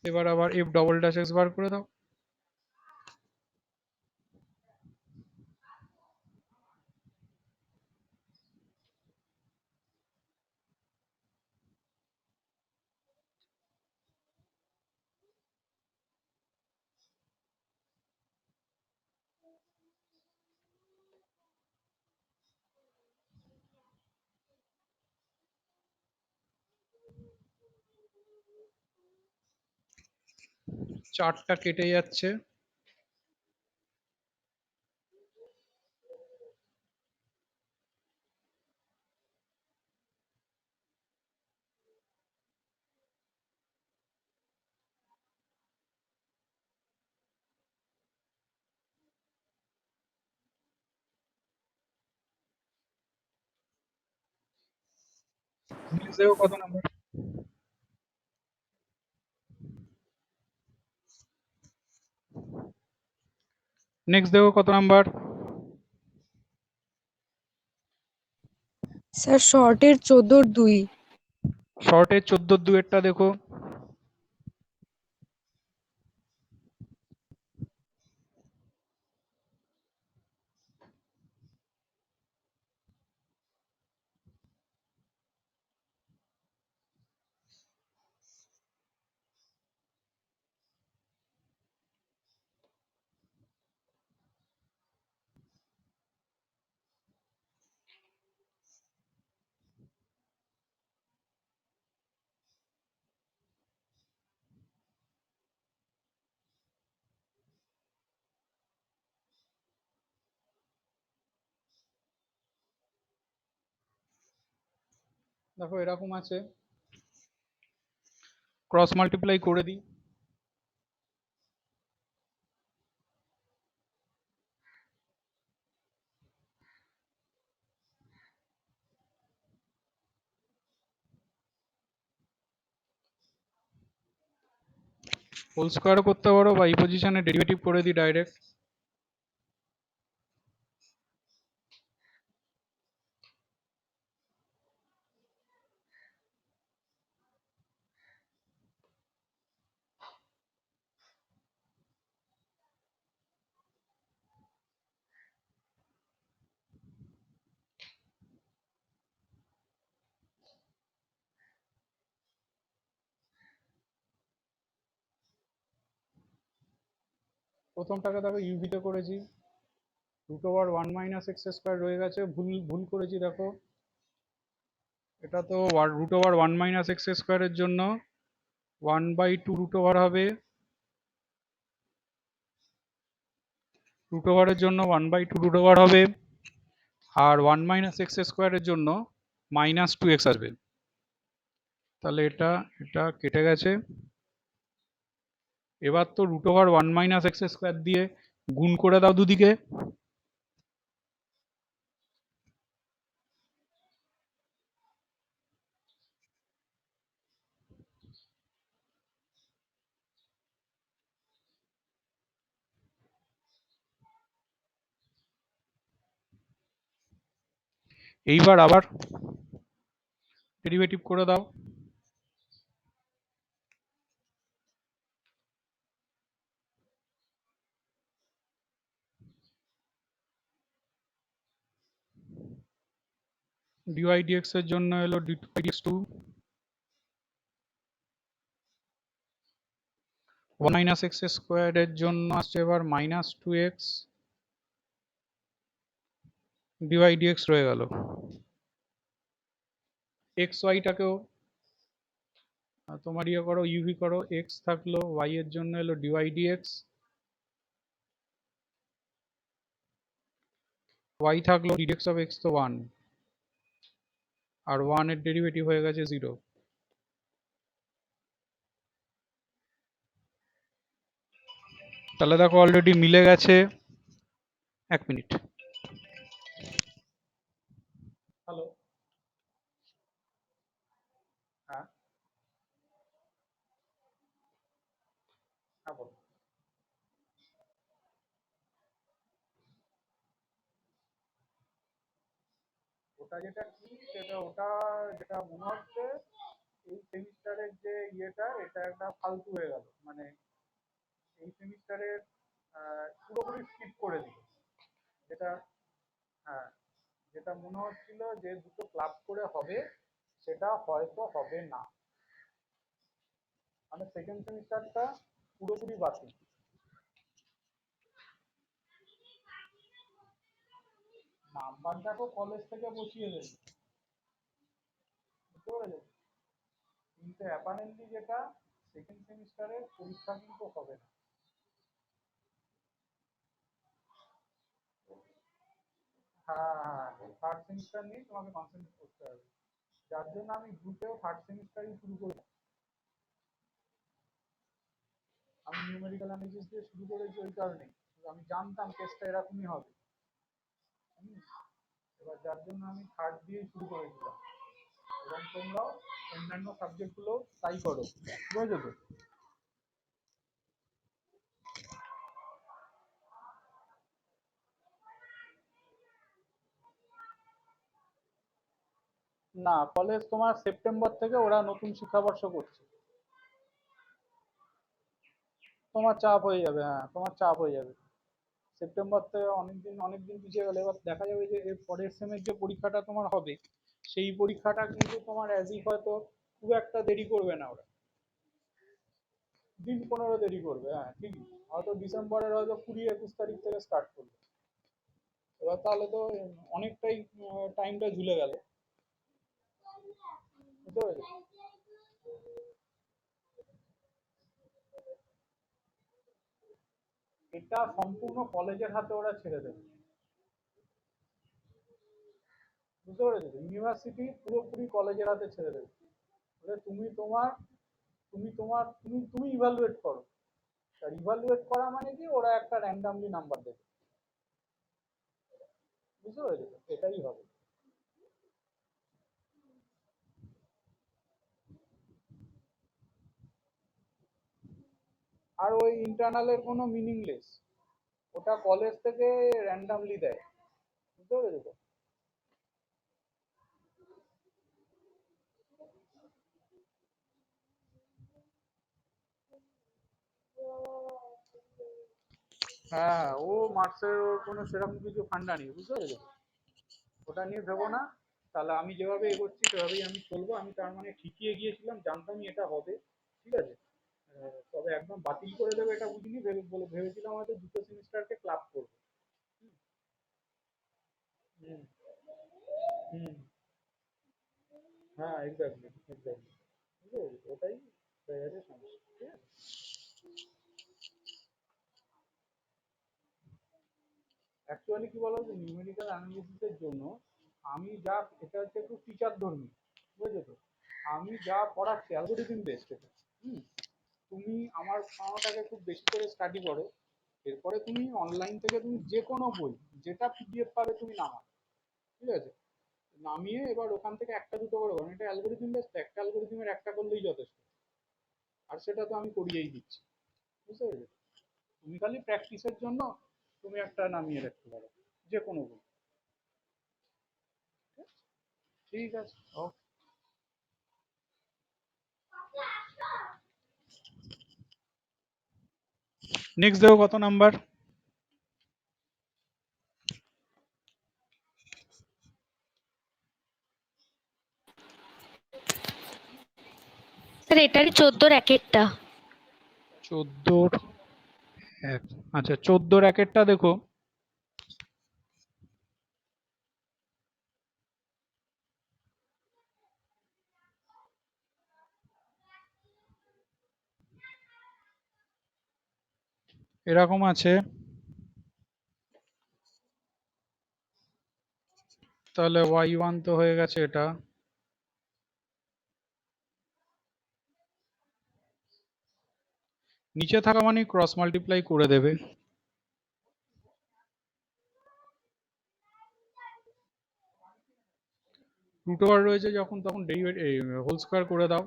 এবার আবার f double dash x বার করে দাও, চারটা কেটে যাচ্ছে, নেক্সট দেখো কত নাম্বার, নেক্সট দেখো কত নাম্বার, স্যার শর্টের 14-2। শর্টের 14 2 এরটা দেখো, দেখো এরকম আছে, ক্রস মাল্টিপ্লাই করে দিই, হোল স্কোয়ারও করতে পারো বা এই পজিশনে ডেরিভেটিভ করে দিই ডাইরেক্ট, প্রথমটাকে দেখো ইউভিতে করেছি, √1 - x² রয়ে গেছে, ভুল ভুল করেছি দেখো, এটা তো √1 - x² এর জন্য 1/2 √ওভার হবে, রুট ওভারের জন্য 1/2 রুট ওভার হবে, আর 1 মাইনাস এক্স স্কোয়ারের জন্য -2x আসবে। তাহলে এটা এটা কেটে গেছে। এবার তো root over 1 minus x square দিয়ে গুণ করে দাও দুদিকে। এইবার আবার ডেরিভেটিভ করে দাও। dy dx এর জন্য এলো d2 dx2, 1 মাইনাস এক্স স্কোয়ারের জন্য আসছে এবার -2x, dy dx রয়ে গেল। xy টাকেও তোমার ইয়ে করো, ইউভি করো, x থাকলো, y এর জন্য এলো dy dx, y থাকলো dx of x তো 1, আর 1 এর ডেরিভেটিভ হয়ে গেছে 0। তাহলে দেখো অলরেডি মিলে গেছে। 1 মিনিট। হ্যালো, হ্যাঁ হ্যাঁ বলো। ওটা যেটা কি সেটা ওটা যেটা মনে হচ্ছে এই সেমিস্টারের যে ইয়েটা এটা একটা ফালতু হয়ে গেল, মানে এই সেমিস্টারের পুরোপুরি স্কিপ করে দিল। যেটা হ্যাঁ, যেটা মনে হচ্ছিল যে দুটো ক্লাব করে হবে সেটা হয়তো হবে না, মানে সেকেন্ড সেমিস্টারটা পুরোপুরি বাতিল। নাম্বার দেখো কলেজ থেকে বসিয়ে দেবে, বুঝতে পেরেছো? কিন্তু অ্যাপারেন্টলি যেটা সেকেন্ড সেমিস্টারের পরীক্ষা কিন্তু হবে না। হ্যাঁ হ্যাঁ, থার্ড সেমিস্টার নিয়ে তোমাকে কনসেন্ট্রেট করতে হবে, যার জন্য আমি গ্রুপেও থার্ড সেমিস্টারই শুরু করি। আমি নিউমেরিক্যাল অ্যানালিসিস দিয়ে শুরু করেছি ওই কারণে, আমি জানতাম কেসটা এরকমই হবে। এবার যার জন্য আমি থার্ড দিয়েই শুরু করেছিলাম, এবং তোমরাও অন্যান্য সাবজেক্টগুলো তাই করো, বুঝেছো তো? না, কলেজ তোমার সেপ্টেম্বর থেকে ওরা নতুন শিক্ষাবর্ষ করছে। তোমার চাপ হয়ে যাবে, হ্যাঁ তোমার চাপ হয়ে যাবে। সেপ্টেম্বর থেকে অনেকদিন পিছিয়ে গেলে এবার দেখা যাবে যে এর পরের সেমের যে পরীক্ষাটা তোমার হবে সেই পরীক্ষাটা কিন্তু তোমার অ্যাজ ইফ হয়তো খুব একটা দেরি করবে না ওরা, দিন 15 দেরি করবে, হ্যাঁ ঠিকই, হয়তো ডিসেম্বরের হয়তো 20-21 তারিখ থেকে স্টার্ট করবে। এবার তাহলে তো অনেকটাই টাইমটা ঝুলে গেল, বুঝতে পেরেছো? এটা সম্পূর্ণ কলেজের হাতে ওরা ছেড়ে দেবে, বুঝতে পেরেছো? ইউনিভার্সিটি পুরোপুরি কলেজের হাতে ছেড়ে দেবে। তুমি তোমার তুমি তোমার তুমি তুমি ইভালুয়েট করো, আর ইভালুয়েট করা মানে কি ওরা একটা র্যান্ডামলি নাম্বার দেবে, বুঝতে পেরেছো? এটাই হবে। আর ওই ইন্টারনালের কোনো মিনিংলেস, ওটা কলেজ থেকে র্যান্ডামলি দেয়, বুঝতে পেরেছো? হ্যাঁ, ও মার্কসের কোনো সেরকম কিছু ফান্ডা নেই, বুঝতে পেরেছো? ওটা নিয়ে ভেবো না। তাহলে আমি যেভাবে এগোচ্ছি সেভাবেই আমি চলবো। আমি তার মানে ঠিকই এগিয়েছিলাম, জানতামই এটা হবে, ঠিক আছে। তবে একদম বাতিল করে দেবে এটা বুঝিনি, ভেবেছিলাম হয়তো দুটো সেমিস্টারকে ক্লাব করবো। হুম হুম, হ্যাঁ এক্স্যাক্টলি এক্স্যাক্টলি, বুঝতে পেরেছি? ওটাই হয়ে গেছে সমস্যা, ঠিক আছে। বেসিক্যালি কি বলো যে নিউমেরিক্যাল অ্যানালিসিসের জন্য আমি যা, এটা হচ্ছে একটু টিচার ধর্মী, বুঝেছো তো, আমি যা পড়াচ্ছি অ্যালগোরিদম বেসড এটা। তুমি আমার পড়ানোটাকে খুব বেশি করে স্টাডি করো, এরপরে তুমি অনলাইন থেকে তুমি যে কোনো বই, যেটা পিডিএফ পাবে তুমি নামাও, ঠিক আছে, নামিয়ে এবার ওখান থেকে একটা দুটো করে, কারণ এটা অ্যালগোরিদম বেসড, একটা অ্যালগোরিদমের একটা করলেই যথেষ্ট, আর সেটা তো আমি করিয়েই দিচ্ছি, বুঝতে পেরেছো। তুমি খালি প্র্যাকটিসের জন্য তুমি একটা নামিয়ে রাখতে পারো যে কোনো বই। ঠিক আছে, ওকে। নেক্সট দেখো কত নাম্বার। স্যার এটারই 14 র্যাকেটটা। 14 এক, আচ্ছা 14 র্যাকেটটা দেখো, এরকম আছে, তাহলে y1 তো হয়ে গেছে এটা, নিচে থাকা মানে ক্রস মাল্টিপ্লাই করে দেবে, রুট ওভার রয়েছে যখন তখন ডেরিভেটিভ হোল স্কয়ার করে দাও,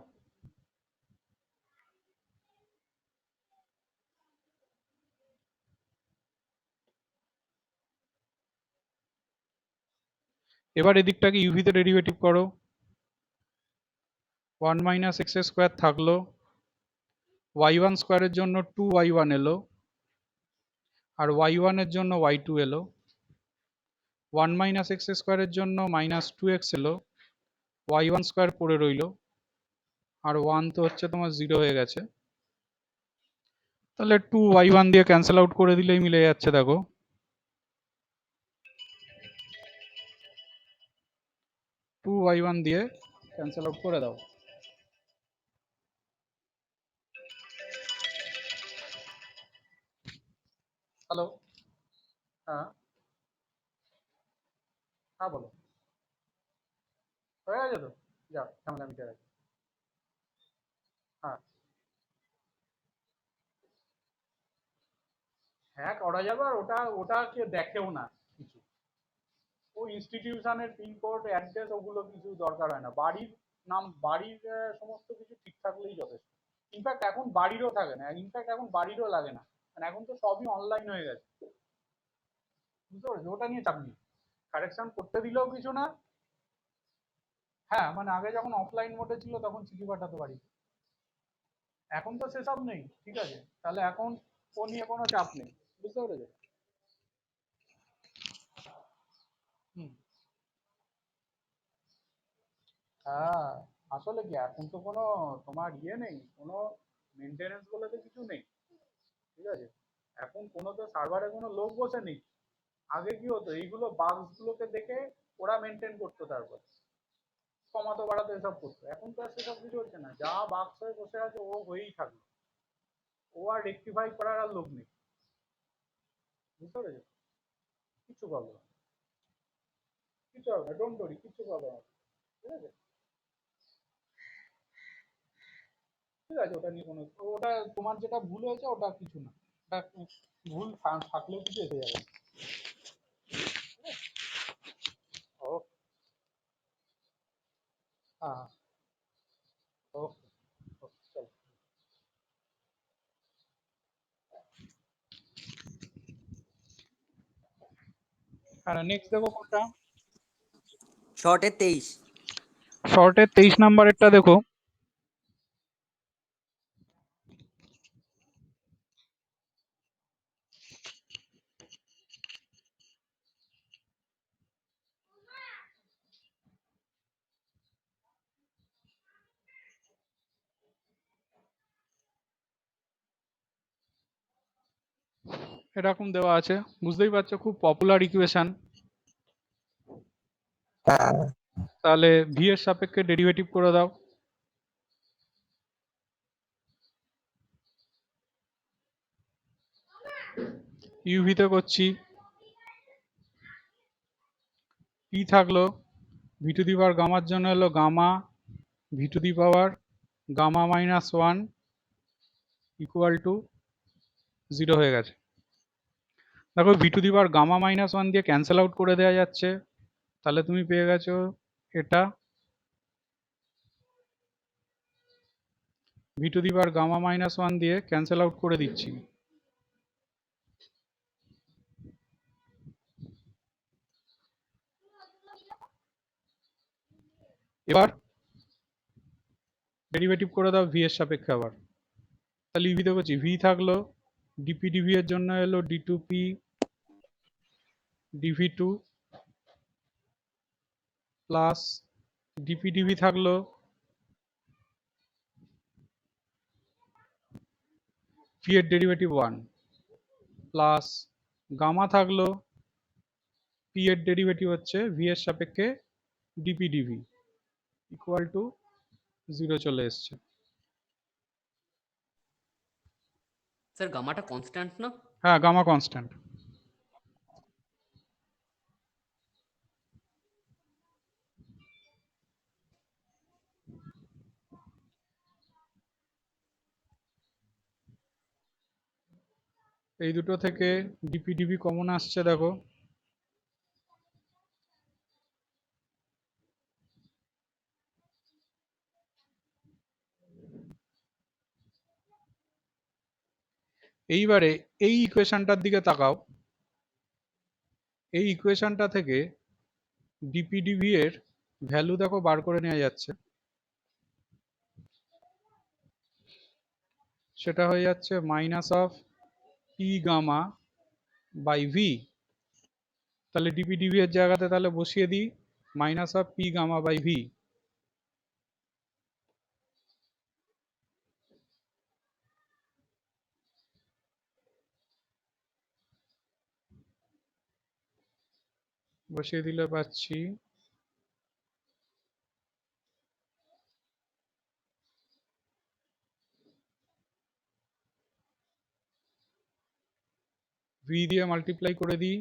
এবার এদিকটাকে ইউভিতে ডেরিভেটিভ করো, 1 মাইনাস এক্স স্কোয়ার থাকলো, y1 স্কোয়ারের জন্য 2y1 এলো, আর y1 এর জন্য y2 এলো, 1 মাইনাস এক্স স্কোয়ারের জন্য মাইনাস 2x এলো, y1 স্কোয়ার পড়ে রইলো, আর 1 তো হচ্ছে তোমার 0 হয়ে গেছে, তাহলে 2y1 দিয়ে ক্যান্সেল আউট করে দিলেই মিলে যাচ্ছে, দেখো 2y1 দিয়ে ক্যান্সেল আউট করে দাও। হ্যালো, হ্যাঁ হ্যাঁ বলো, হয়ে গেছে তো, যাও ঝামেলা মিটে গেছে। হ্যাঁ হ্যাঁ করা যাবে, আর ওটাকে দেখেও না কিছু, ওই ইনস্টিটিউশনের পিনকোড অ্যাড্রেস ওগুলো কিছু দরকার হয় না, বাড়ির নাম, বাড়ির সমস্ত কিছু ঠিক থাকলেই যথেষ্ট। ইনফ্যাক্ট এখন বাড়িরও থাকে না, ইনফ্যাক্ট এখন বাড়িরও লাগে না, কারণ এখন তো সবই অনলাইন হয়ে গেছে, বুঝতে পারছো, ওটা নিয়ে চাপ নেই, কারেকশন করতে দিলেও কিছু না। হ্যাঁ মানে আগে যখন অফলাইন মোডে ছিল তখন চিঠি পাঠাতে পারি, এখন তো সেসব নেই, ঠিক আছে, তাহলে এখন ও নিয়ে কোনো চাপ নেই, বুঝতে পেরেছো। হুম, হ্যাঁ আসলে কি এখন তো কোনো তোমার ইয়ে নেই, কোনো মেনটেনেন্স বলে তো কিছু নেই, ঠিক আছে, এখন কোনো তো সার্ভারে কোনো লোক বসে নেই, আগে কি হতো এইগুলো বাগস গুলোকে দেখে ওরা মেনটেন করতো, তারপর কমাতো বাড়াতো এসব করতো, এখন তো আর সেসব কিছু হচ্ছে না, যা বাগস হয়ে বসে আছে ও হয়েই থাকবে, ও আর রেকটিফাই করার আর লোক নেই, বুঝতে পেরেছো, কিচ্ছু প্রবলেম হবে না, কিচ্ছু হবে না, ডোন্ট ওয়ারি, কিচ্ছু প্রবলেম হবে না, ঠিক আছে, ঠিক আছে, ওটা নিয়ে কোনো, ওটা তোমার যেটা ভুল হয়েছে ওটা কিছু না, ওটা ভুল থাকলেও কিছু এসে যাবে, ও হ্যাঁ ওকে ওকে চলো। হ্যাঁ নেক্সট দেখো কোনটা, শর্টে 23। শর্টের 23 নাম্বারেরটা দেখো, এরকম দেওয়া আছে, বুঝতেই পারছো খুব পপুলার ইকুয়েশন, হ্যাঁ তাহলে ভি এর সাপেক্ষে ডেরিভেটিভ করে দাও, ইউভিতে করছি, টি থাকলো, ভি টু দি পাওয়ার গামার জন্য হলো gamma v to the power gamma minus one equal to 0 হয়ে গেছে। দেখো v to the power gamma minus one দিয়ে ক্যান্সেল আউট করে দেওয়া যাচ্ছে, তাহলে তুমি পেয়ে গেছো এটা v to the power gamma minus one দিয়ে ক্যান্সেল আউট করে দিচ্ছি। এবার ডেরিভেটিভ করে দাও ভি এর সাপেক্ষে আবার, তাহলে ইভি দেখছি ভি থাকলো, ডিপি ডিভি এর জন্য এলো d two p dv two plus dp dv থাকলো পি এর ডেরিভেটিভ 1 প্লাস গামা থাকলো পি এর ডেরিভেটিভ হচ্ছে ভি এর সাপেক্ষে ডিপি ডিভি ইকুয়াল টু 0 চলে এসছে। স্যার গামাটা কনস্ট্যান্ট না? হ্যাঁ গামা কনস্ট্যান্ট। এই দুটো থেকে ডিপি ডিভি কমন আসছে দেখো, এইবারে এই ইকুয়েশনটার দিকে তাকাও, এই ইকুয়েশনটা থেকে ডিপি ডিভি এর ভ্যালু দেখো বার করে নেওয়া যাচ্ছে, সেটা হয়ে যাচ্ছে minus of p gamma by v. তাহলে ডিপি ডিভি এর জায়গাতে তাহলে বসিয়ে দিই minus of p gamma by v. বসিয়ে দিলে পাচ্ছি ভি দিয়ে মাল্টিপ্লাই করে দিই,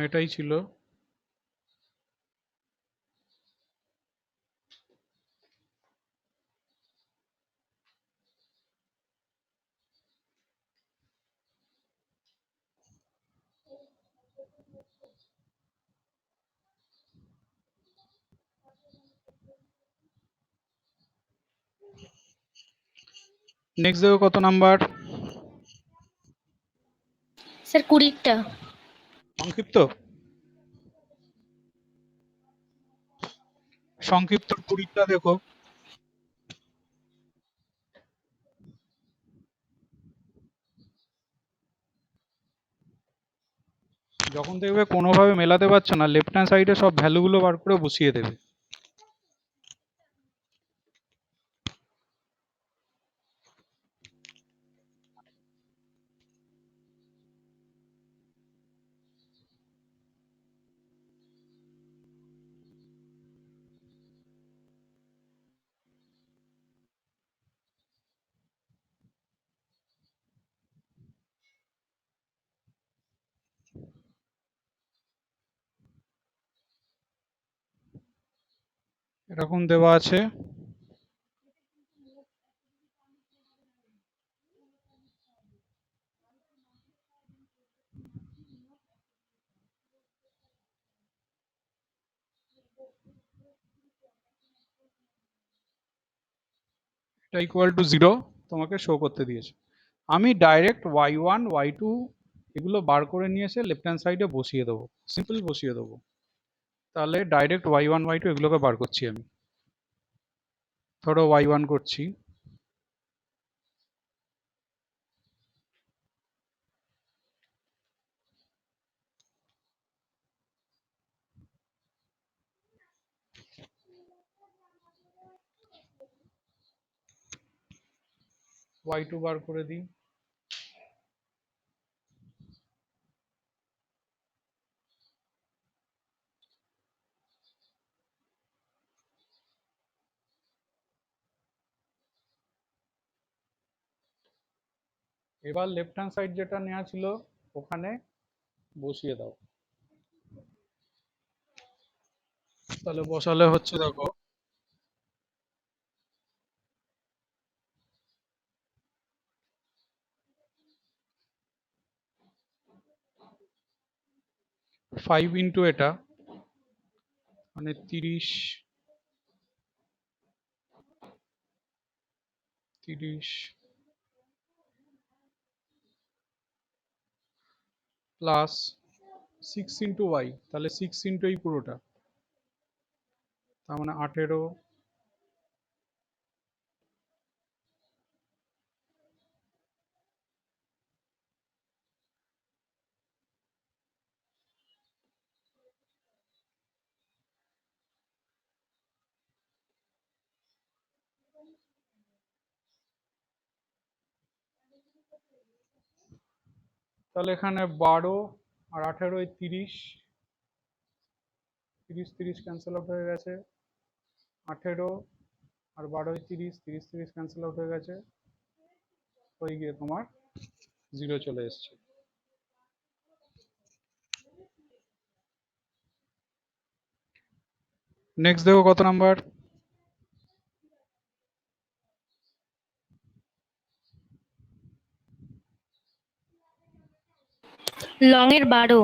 এটাই ছিল। নেক্সট দেখো কত নাম্বার, স্যার 20টা। সংক্ষিপ্ত সংক্ষিপ্ত 20টা দেখো, যখন দেখবে কোনোভাবে মেলাতে পারছো না লেফট হ্যান্ড সাইডে সব ভ্যালুগুলো বার করে বসিয়ে দেবে। এরকম দেওয়া আছে, এটা ইকুয়াল টু 0 তোমাকে শো করতে দিয়েছে। আমি ডাইরেক্ট y1 y2 এগুলো বার করে নিয়ে এসে লেফট হ্যান্ড সাইডে বসিয়ে দেবো, সিম্পল বসিয়ে দেবো। তাহলে ডাইরেক্ট y1 y2 এগুলোকে বার করছি আমি। ধরো y1 করছি, y2 বার করে দিই, এবার লেফট হ্যান্ড সাইড যেটা নেওয়া ছিল ওখানে বসিয়ে দাও। তাহলে বসালে হচ্ছে দেখো 5 ইন্টু এটা মানে 30 প্লাস 6 ইন্টু ওয়াই, তাহলে 6 ইন্টু এই পুরোটা, তার মানে 18। তাহলে এখানে 12 আর 18 30, 30 ক্যান্সেল আউট হয়ে গেছে, 18 আর 12 30 ক্যান্সেল আউট হয়ে গেছে, হয়ে গিয়ে তোমার 0 চলে এসছে। নেক্সট দেখো কত নাম্বার। লং এর 12।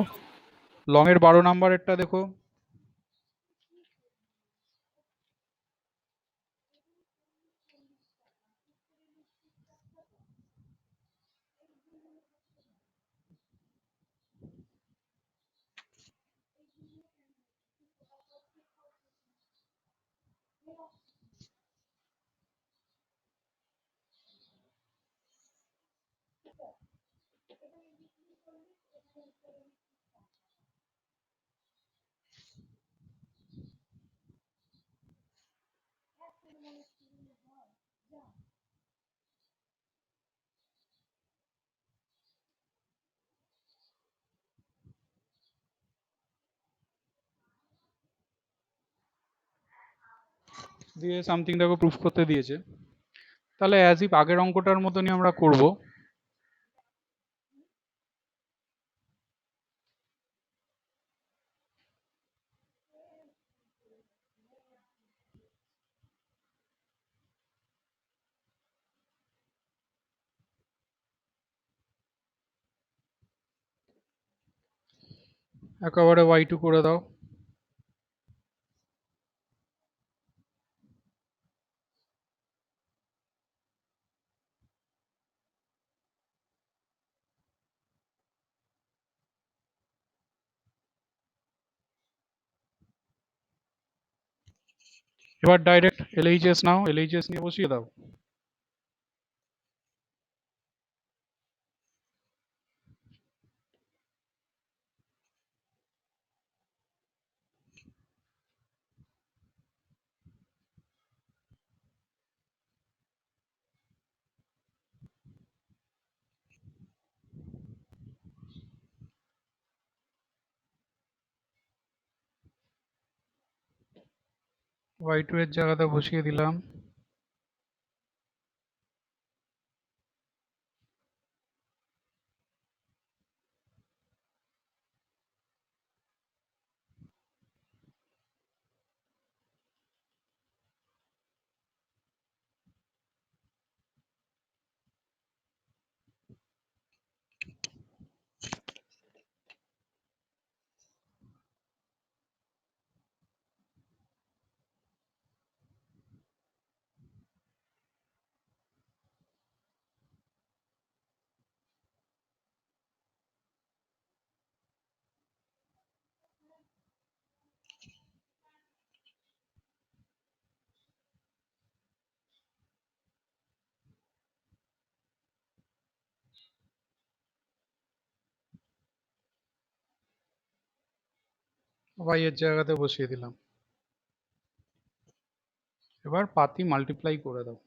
লং এর 12 নাম্বারেরটা দেখো। দিয়ে সামথিং দেখো প্রুফ করতে দিয়েছে। তাহলে অ্যাজ ইফ আগের অঙ্কটার মতনই আমরা করব। একেবারে y2 করে দাও। এবার ডাইরেক্ট এলএইচএস নাও, এলএইচএস নিয়ে বসিয়ে দাও। y2 এর জায়গাতে বসিয়ে দিলাম। y এর জায়গাতে বসিয়ে দিলাম। এবার পাতি মাল্টিপ্লাই করে দাও।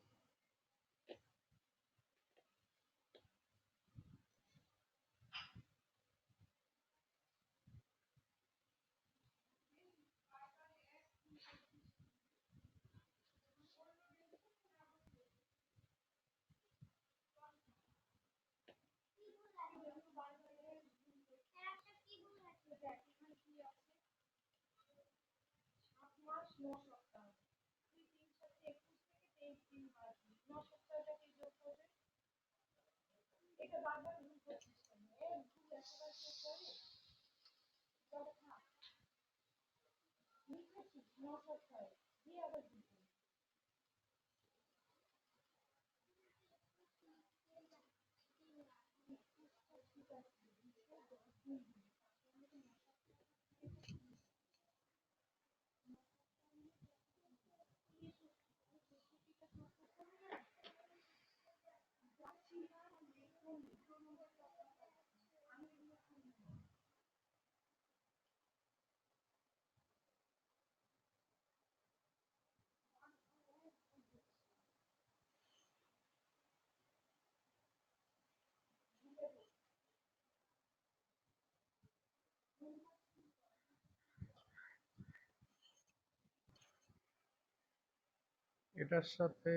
এটার সাথে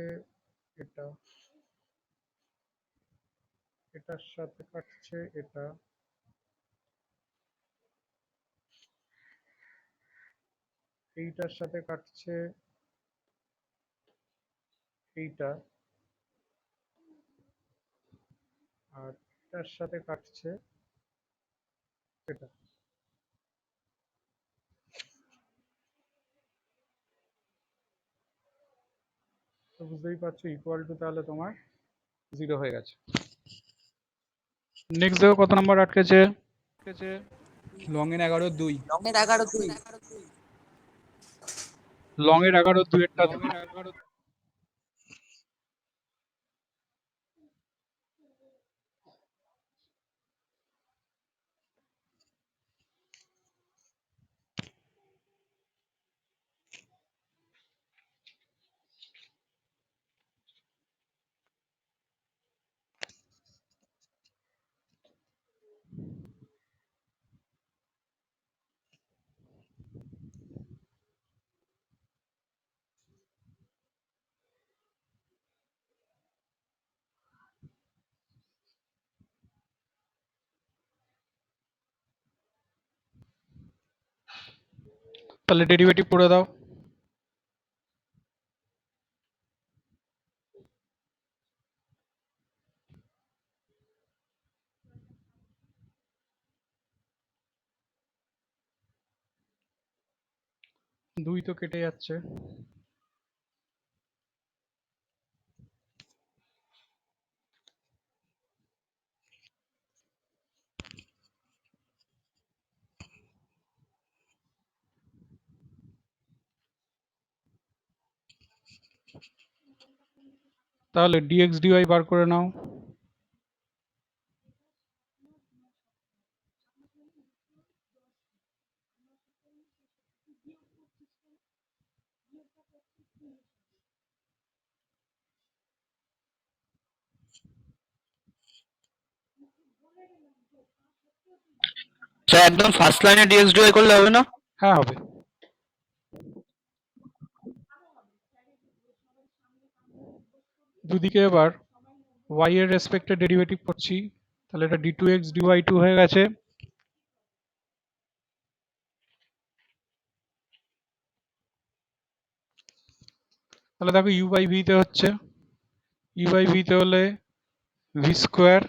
এটা, এটার সাথে কাটছে এটা, এইটার সাথে কাটছে এইটা, আর এটার সাথে কাটছে এটা। তো বুঝতেই পারছো ইকুয়াল টু তাহলে তোমার 0 হয়ে গেছে। নেক্সট দেখো কত নাম্বার আটকেছে। লং এর 11-2। লংয়ের 11-2। লং এর 11-2 এরটা দেখো। তাহলে ডেরিভেটিভ করে দাও। দুই তো কেটে যাচ্ছে, তাহলে ডিএক্স ডিওয়াই বার করে নাও। স্যার একদম ফার্স্ট লাইনে ডিএক্সডিওয়াই করলে হবে না? হ্যাঁ হবে। দুদিকে এবার y এর রেসপেক্টে ডেরিভেটিভ করছি, তাহলে এটা d2x dy2 হয়ে গেছে। তাহলে দেখো u বাই v তে হচ্ছে, u বাই v তে হলে v স্কোয়ার,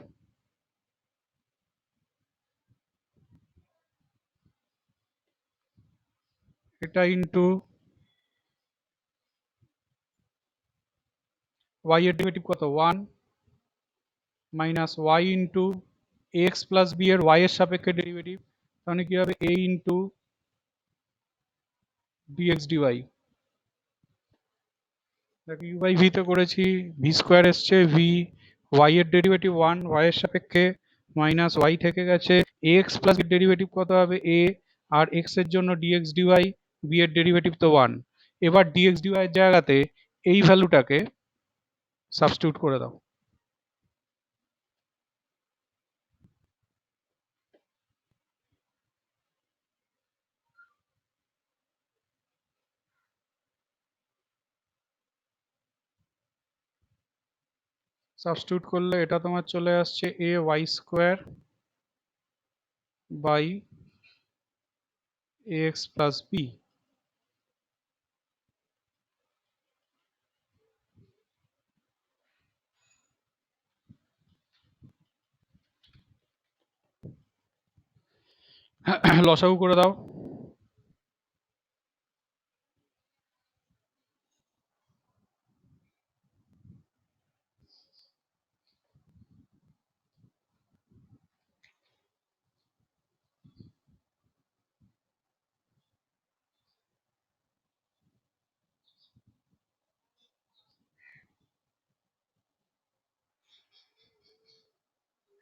এটা ইন্টু y এর ডেরিভেটিভ কত 1 minus y into ax plus b এর y এর সাপেক্ষে ডেরিভেটিভ, তাহলে কি হবে a ইন্টু dx dy। দেখো u বাই v তে করেছি, v স্কোয়ার এসছে, v y এর ডেরিভেটিভ 1 y এর সাপেক্ষে মাইনাস y থেকে গেছে, ax প্লাস এর ডেরিভেটিভ কত হবে a, আর x এর জন্য dx dy, b এর ডেরিভেটিভ তো 1। এবার dx dy এর জায়গাতে এই ভ্যালুটাকে সাবস্টিটিউট করে দাও। সাবস্টিটিউট করলে এটা তোমার চলে আসছে a y square by ax plus b। লসাগু করে দাও।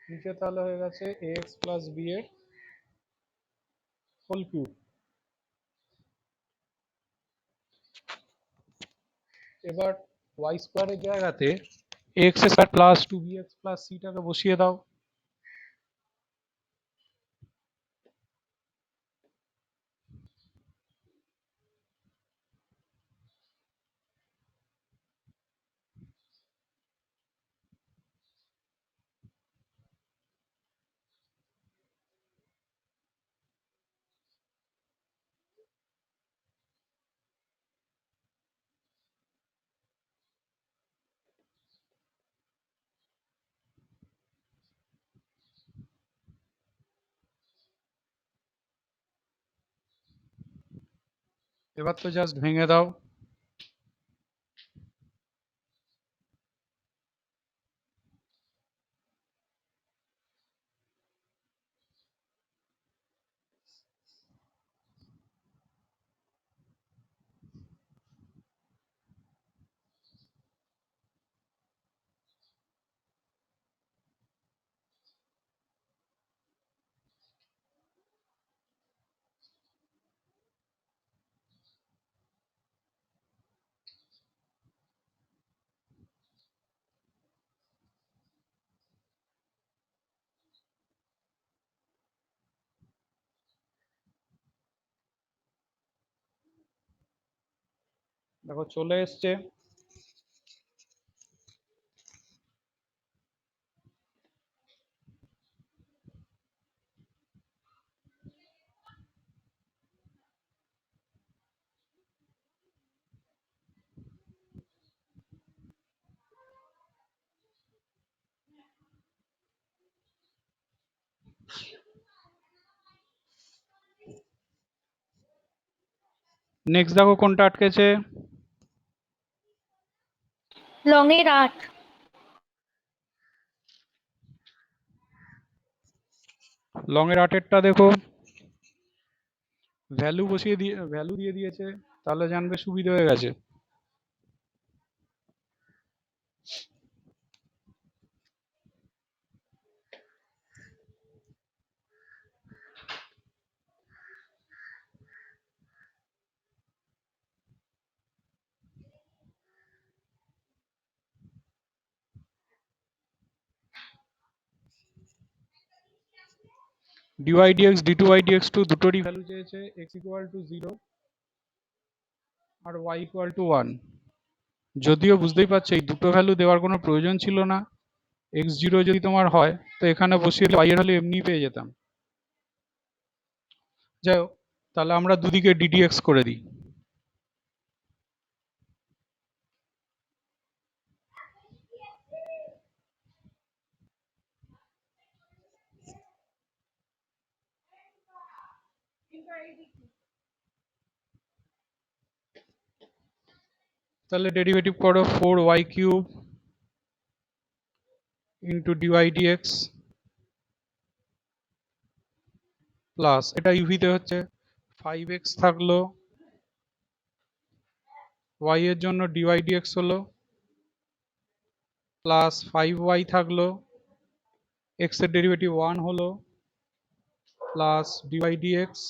নিচে তাহলে হয়ে গেছে ax প্লাস বি এর হোল কিউব। এবার ওয়াই স্কোয়ারের জায়গাতে x square plus two b x plus সিটাকে বসিয়ে দাও। এবার তো জাস্ট ভেঙে দাও। দেখো চলে এসছে। নেক্সট দেখো কোনটা আটকেছে। লংয়ের 8, লং এর আটেরটা দেখো ভ্যালু দিয়ে দিয়েছে, তাহলে জানবে সুবিধা হয়ে গেছে। ডিওয়াই ডিএক্স ডি2 ডিএক্স2 দুটোরই ভ্যালু চেয়েছে, এক্স ইকুয়াল টু 0 আর ওয়াই ইকুয়াল টু 1। যদিও বুঝতেই পারছো এই দুটো ভ্যালু দেওয়ার কোনো প্রয়োজন ছিল না। x0 যদি তোমার হয় তো এখানে বসিয়ে y এর হলে এমনি পেয়ে যেতাম। যাই হোক, তাহলে আমরা দুদিকে ddx করে দিই। তাহলে ডেরিভেটিভ করো 4y³ into dy dx plus এটা ইউভিতে হচ্ছে 5x থাকলো, y এর জন্য ডিওয়াই ডিএক্স হলো প্লাস 5y থাকলো, x এর ডেরিভেটিভ 1 হলো প্লাস ডিওয়াই ডিএক্স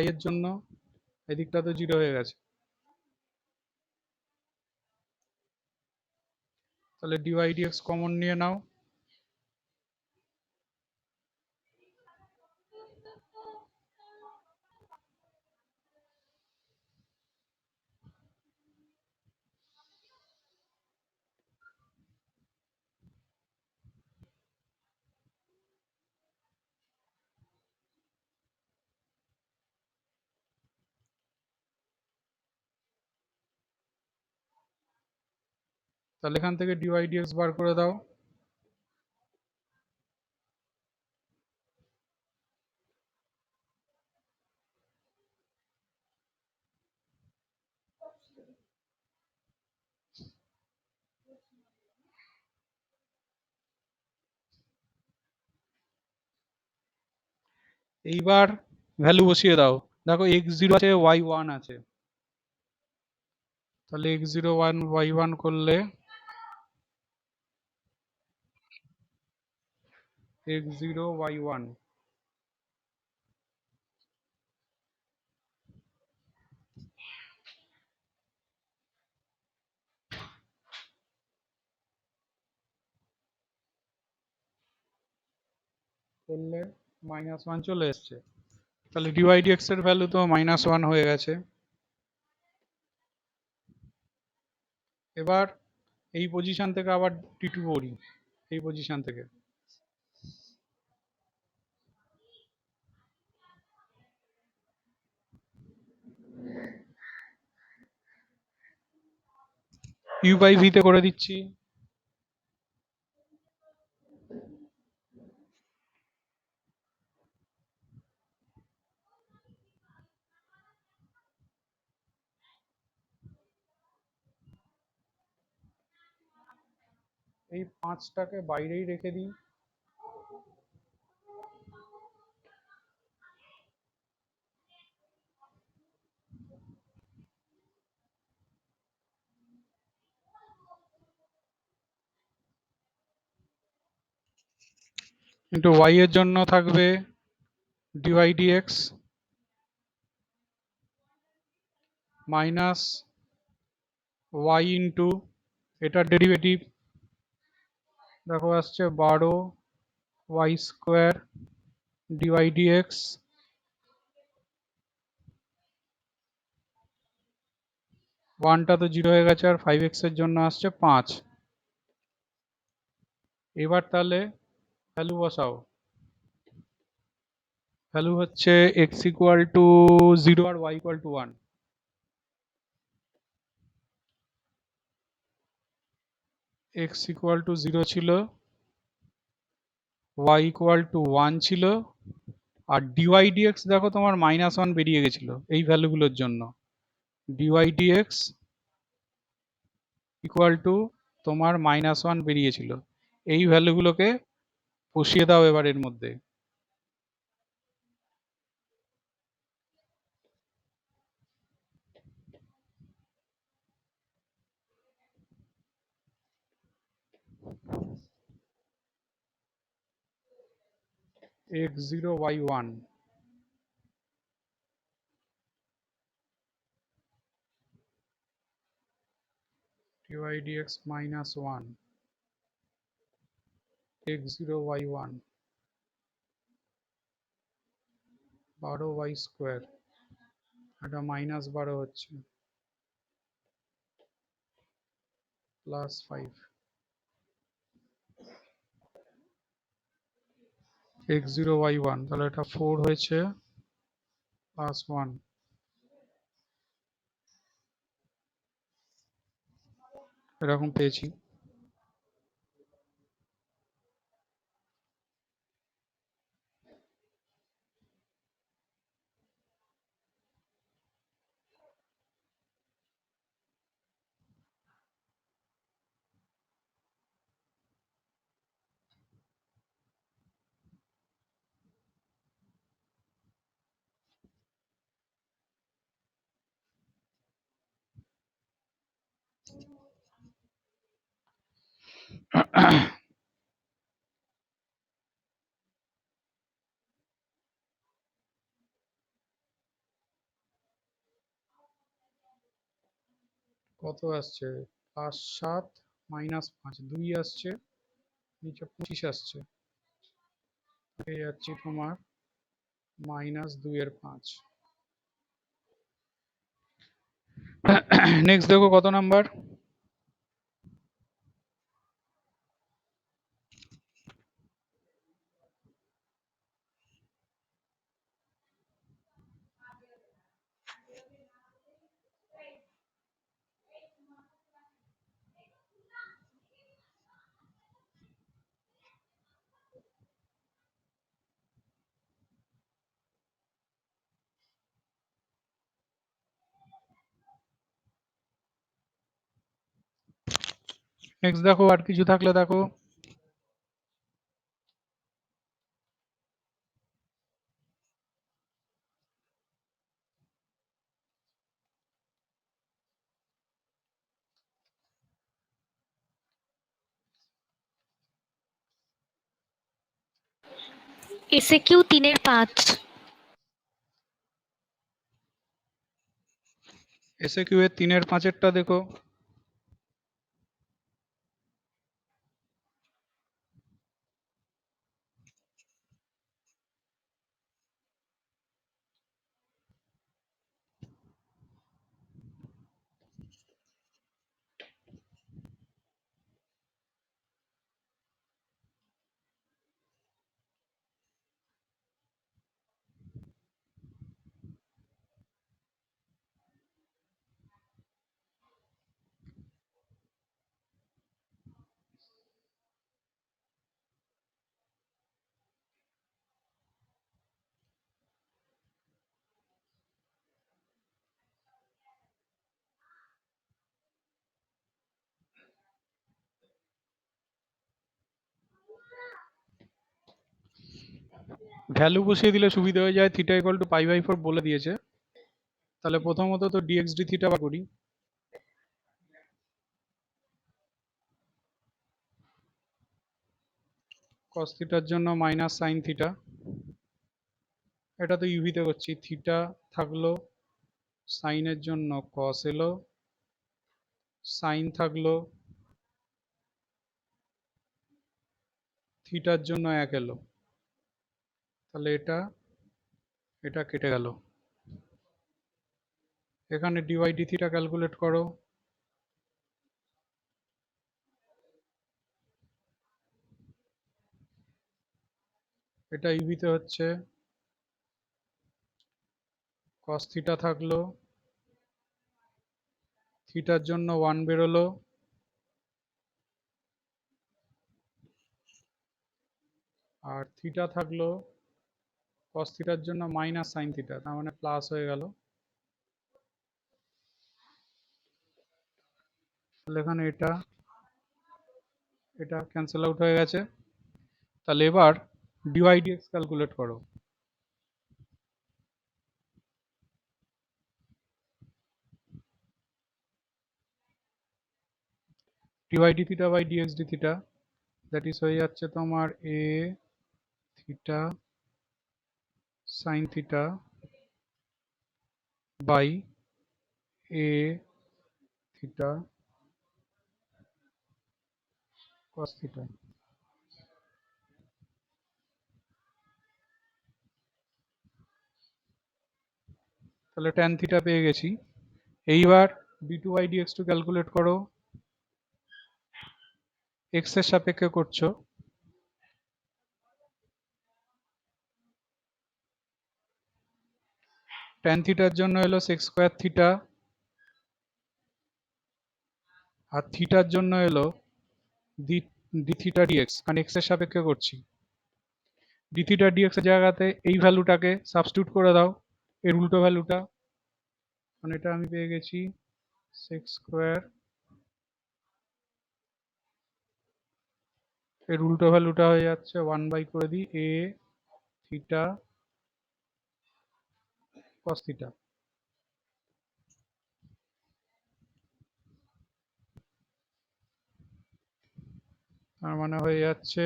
y এর জন্য, এদিকটা তো 0 হয়ে গেছে। তাহলে ডিওয়াই ডিএক্স কমন নিয়ে নাও। তাহলে এখান থেকে ডিওয়াই ডিএক্স বার করে দাও। এইবার ভ্যালু বসিয়ে দাও। দেখো x0 আছে y1 আছে, তাহলে x0 1 y1 করলে x0 y1 করলে -1 চলে এসছে, তাহলে dy/dx এর ভ্যালু তো -1 হয়ে গেছে। এবার এই পজিশন থেকে আবার t2 করি, এই পজিশন থেকে u/v তে করে দিচ্ছি। এই 5টাকে বাইরেই রেখে দিই, কিন্তু y এর জন্য থাকবে dy/dx মাইনাস y ইন্টু এটার ডেরিভেটিভ দেখো আসছে 12y² dy/dx, 1টা তো 0 হয়ে গেছে, আর 5x এর জন্য আসছে 5। এবার তাহলে ভ্যালু বসাও। ভ্যালু হচ্ছে x = 0 আর y = 1। x = 0 ছিল, y = 1 ছিল, আর dy/dx দেখো তোমার -1 বেরিয়ে গেছিল এই ভ্যালুগুলোর জন্য। dy/dx = তোমার -1 বেরিয়েছিল, এই ভ্যালুগুলোকে বসিয়ে দাও এবার এর মধ্যে। x0 y1 dy/dx -1 x0 y1 12y², এটা -12 হচ্ছে +5 x0 y1, তাহলে এটা 4 হয়েছে +1, এরকম পেয়েছি। কত আসছে? +7 -5 2 আসছে, নিচে 25 আসছে, পেয়ে যাচ্ছি তোমার -2 এর 5। নেক্সট দেখো কত নাম্বার। নেক্সট দেখো আর কিছু থাকলে দেখো। এসে কিউ 3/5। এসে কিউ এর 3/5 দেখো। ভ্যালু বসিয়ে দিলে সুবিধা হয়ে যায়। থিটা ইকুয়াল টু পাই/4 বলে দিয়েছে। তাহলে প্রথমত তো ডিএক্স ডি থিটা বার করি। কস থিটার জন্য মাইনাস সাইন থিটা, এটা তো ইউভিতে করছি। থিটা থাকলো, সাইনের জন্য কস এলো, সাইন থাকলো, থিটার জন্য 1 এলো। তাহলে এটা এটা কেটে গেল। এখানে ডিওয়াই ডি থিটা ক্যালকুলেট করো। এটা ইউভিতে হচ্ছে কস থিটা থাকলো, থিটার জন্য 1 বেরোলো, আর থিটা থাকলো কস থিটার জন্য মাইনাস সাইন থিটা, তার মানে প্লাস হয়ে গেল। তাহলে এখানে এটা এটা ক্যান্সেল আউট হয়ে গেছে। তাহলে এবার ডিওয়াই ডিএক্স ক্যালকুলেট করো। D y d theta by d x d theta, that is হয়ে যাচ্ছে তোমার a theta sine theta by a theta cos theta. তাহলে ট্যান থিটা পেয়ে গেছি। এইবার d two by dx two calculate করো। এক্স এর সাপেক্ষে করছো। ট্যান থিটার জন্য এলো সেক স্কোয়ার থিটা, আর থিটার জন্য এলো ডি থিটা ডিএক্স, কারণ এক্স এর সাপেক্ষে করছি। ডি থিটা ডিএক্স এর জায়গাতে এই ভ্যালুটাকে সাবস্টিটিউট করে দাও, এর উল্টো ভ্যালুটা, মানে এটা আমি পেয়ে গেছি সেক স্কোয়ার, এর উল্টো ভ্যালুটা হয়ে যাচ্ছে 1 বাই করে দিই এ থিটা কস থিটা। তার মানে হয়ে যাচ্ছে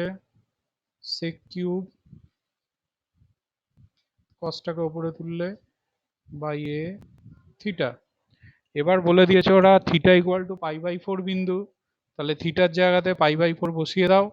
সেক কিউব কসটাকে উপরে তুললে বাই এ থিটা। এবার বলে দিয়েছে ওরা থিটা ইকুয়াল টু পাই/4 বিন্দু, তাহলে থিটার জায়গাতে পাই/4 বসিয়ে দাও।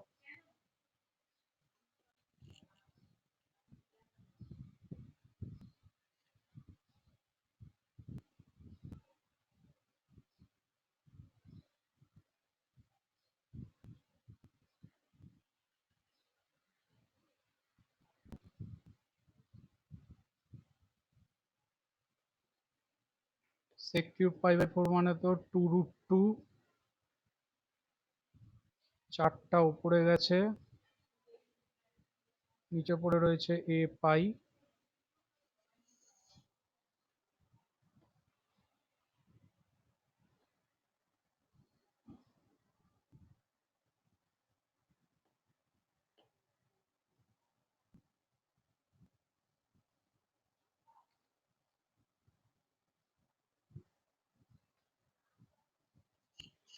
সেক কিউব পাই/4 মানে তো 2√2, 4টা উপরে গেছে, নিচে পড়ে রয়েছে এ পাই।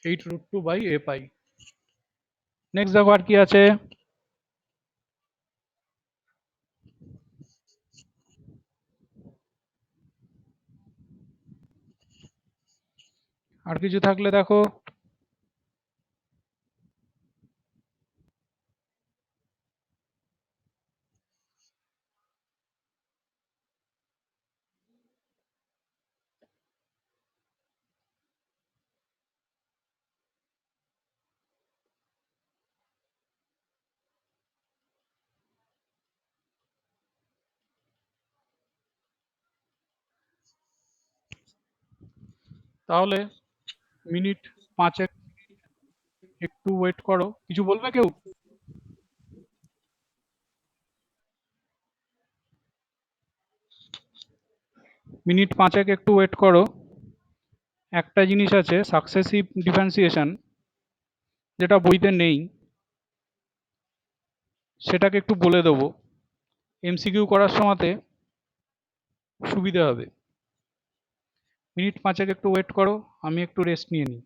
√2 বাই এ পাই। নেক্সট দেখো আর কি আছে। আর কিছু থাকলে দেখো। তাহলে মিনিট 5 একটু ওয়েট করো। কিছু বলবে কেউ? মিনিট 5 একটু ওয়েট করো। একটা জিনিস আছে সাকসেসিভ ডিফারেন্সিয়েশন, যেটা বইতে নেই, সেটাকে একটু বলে দেবো। এমসিকিউ করার সময়তে সুবিধা হবে। মিনিট 5 একটু ওয়েট করো, আমি একটু রেস্ট নিয়ে নিই।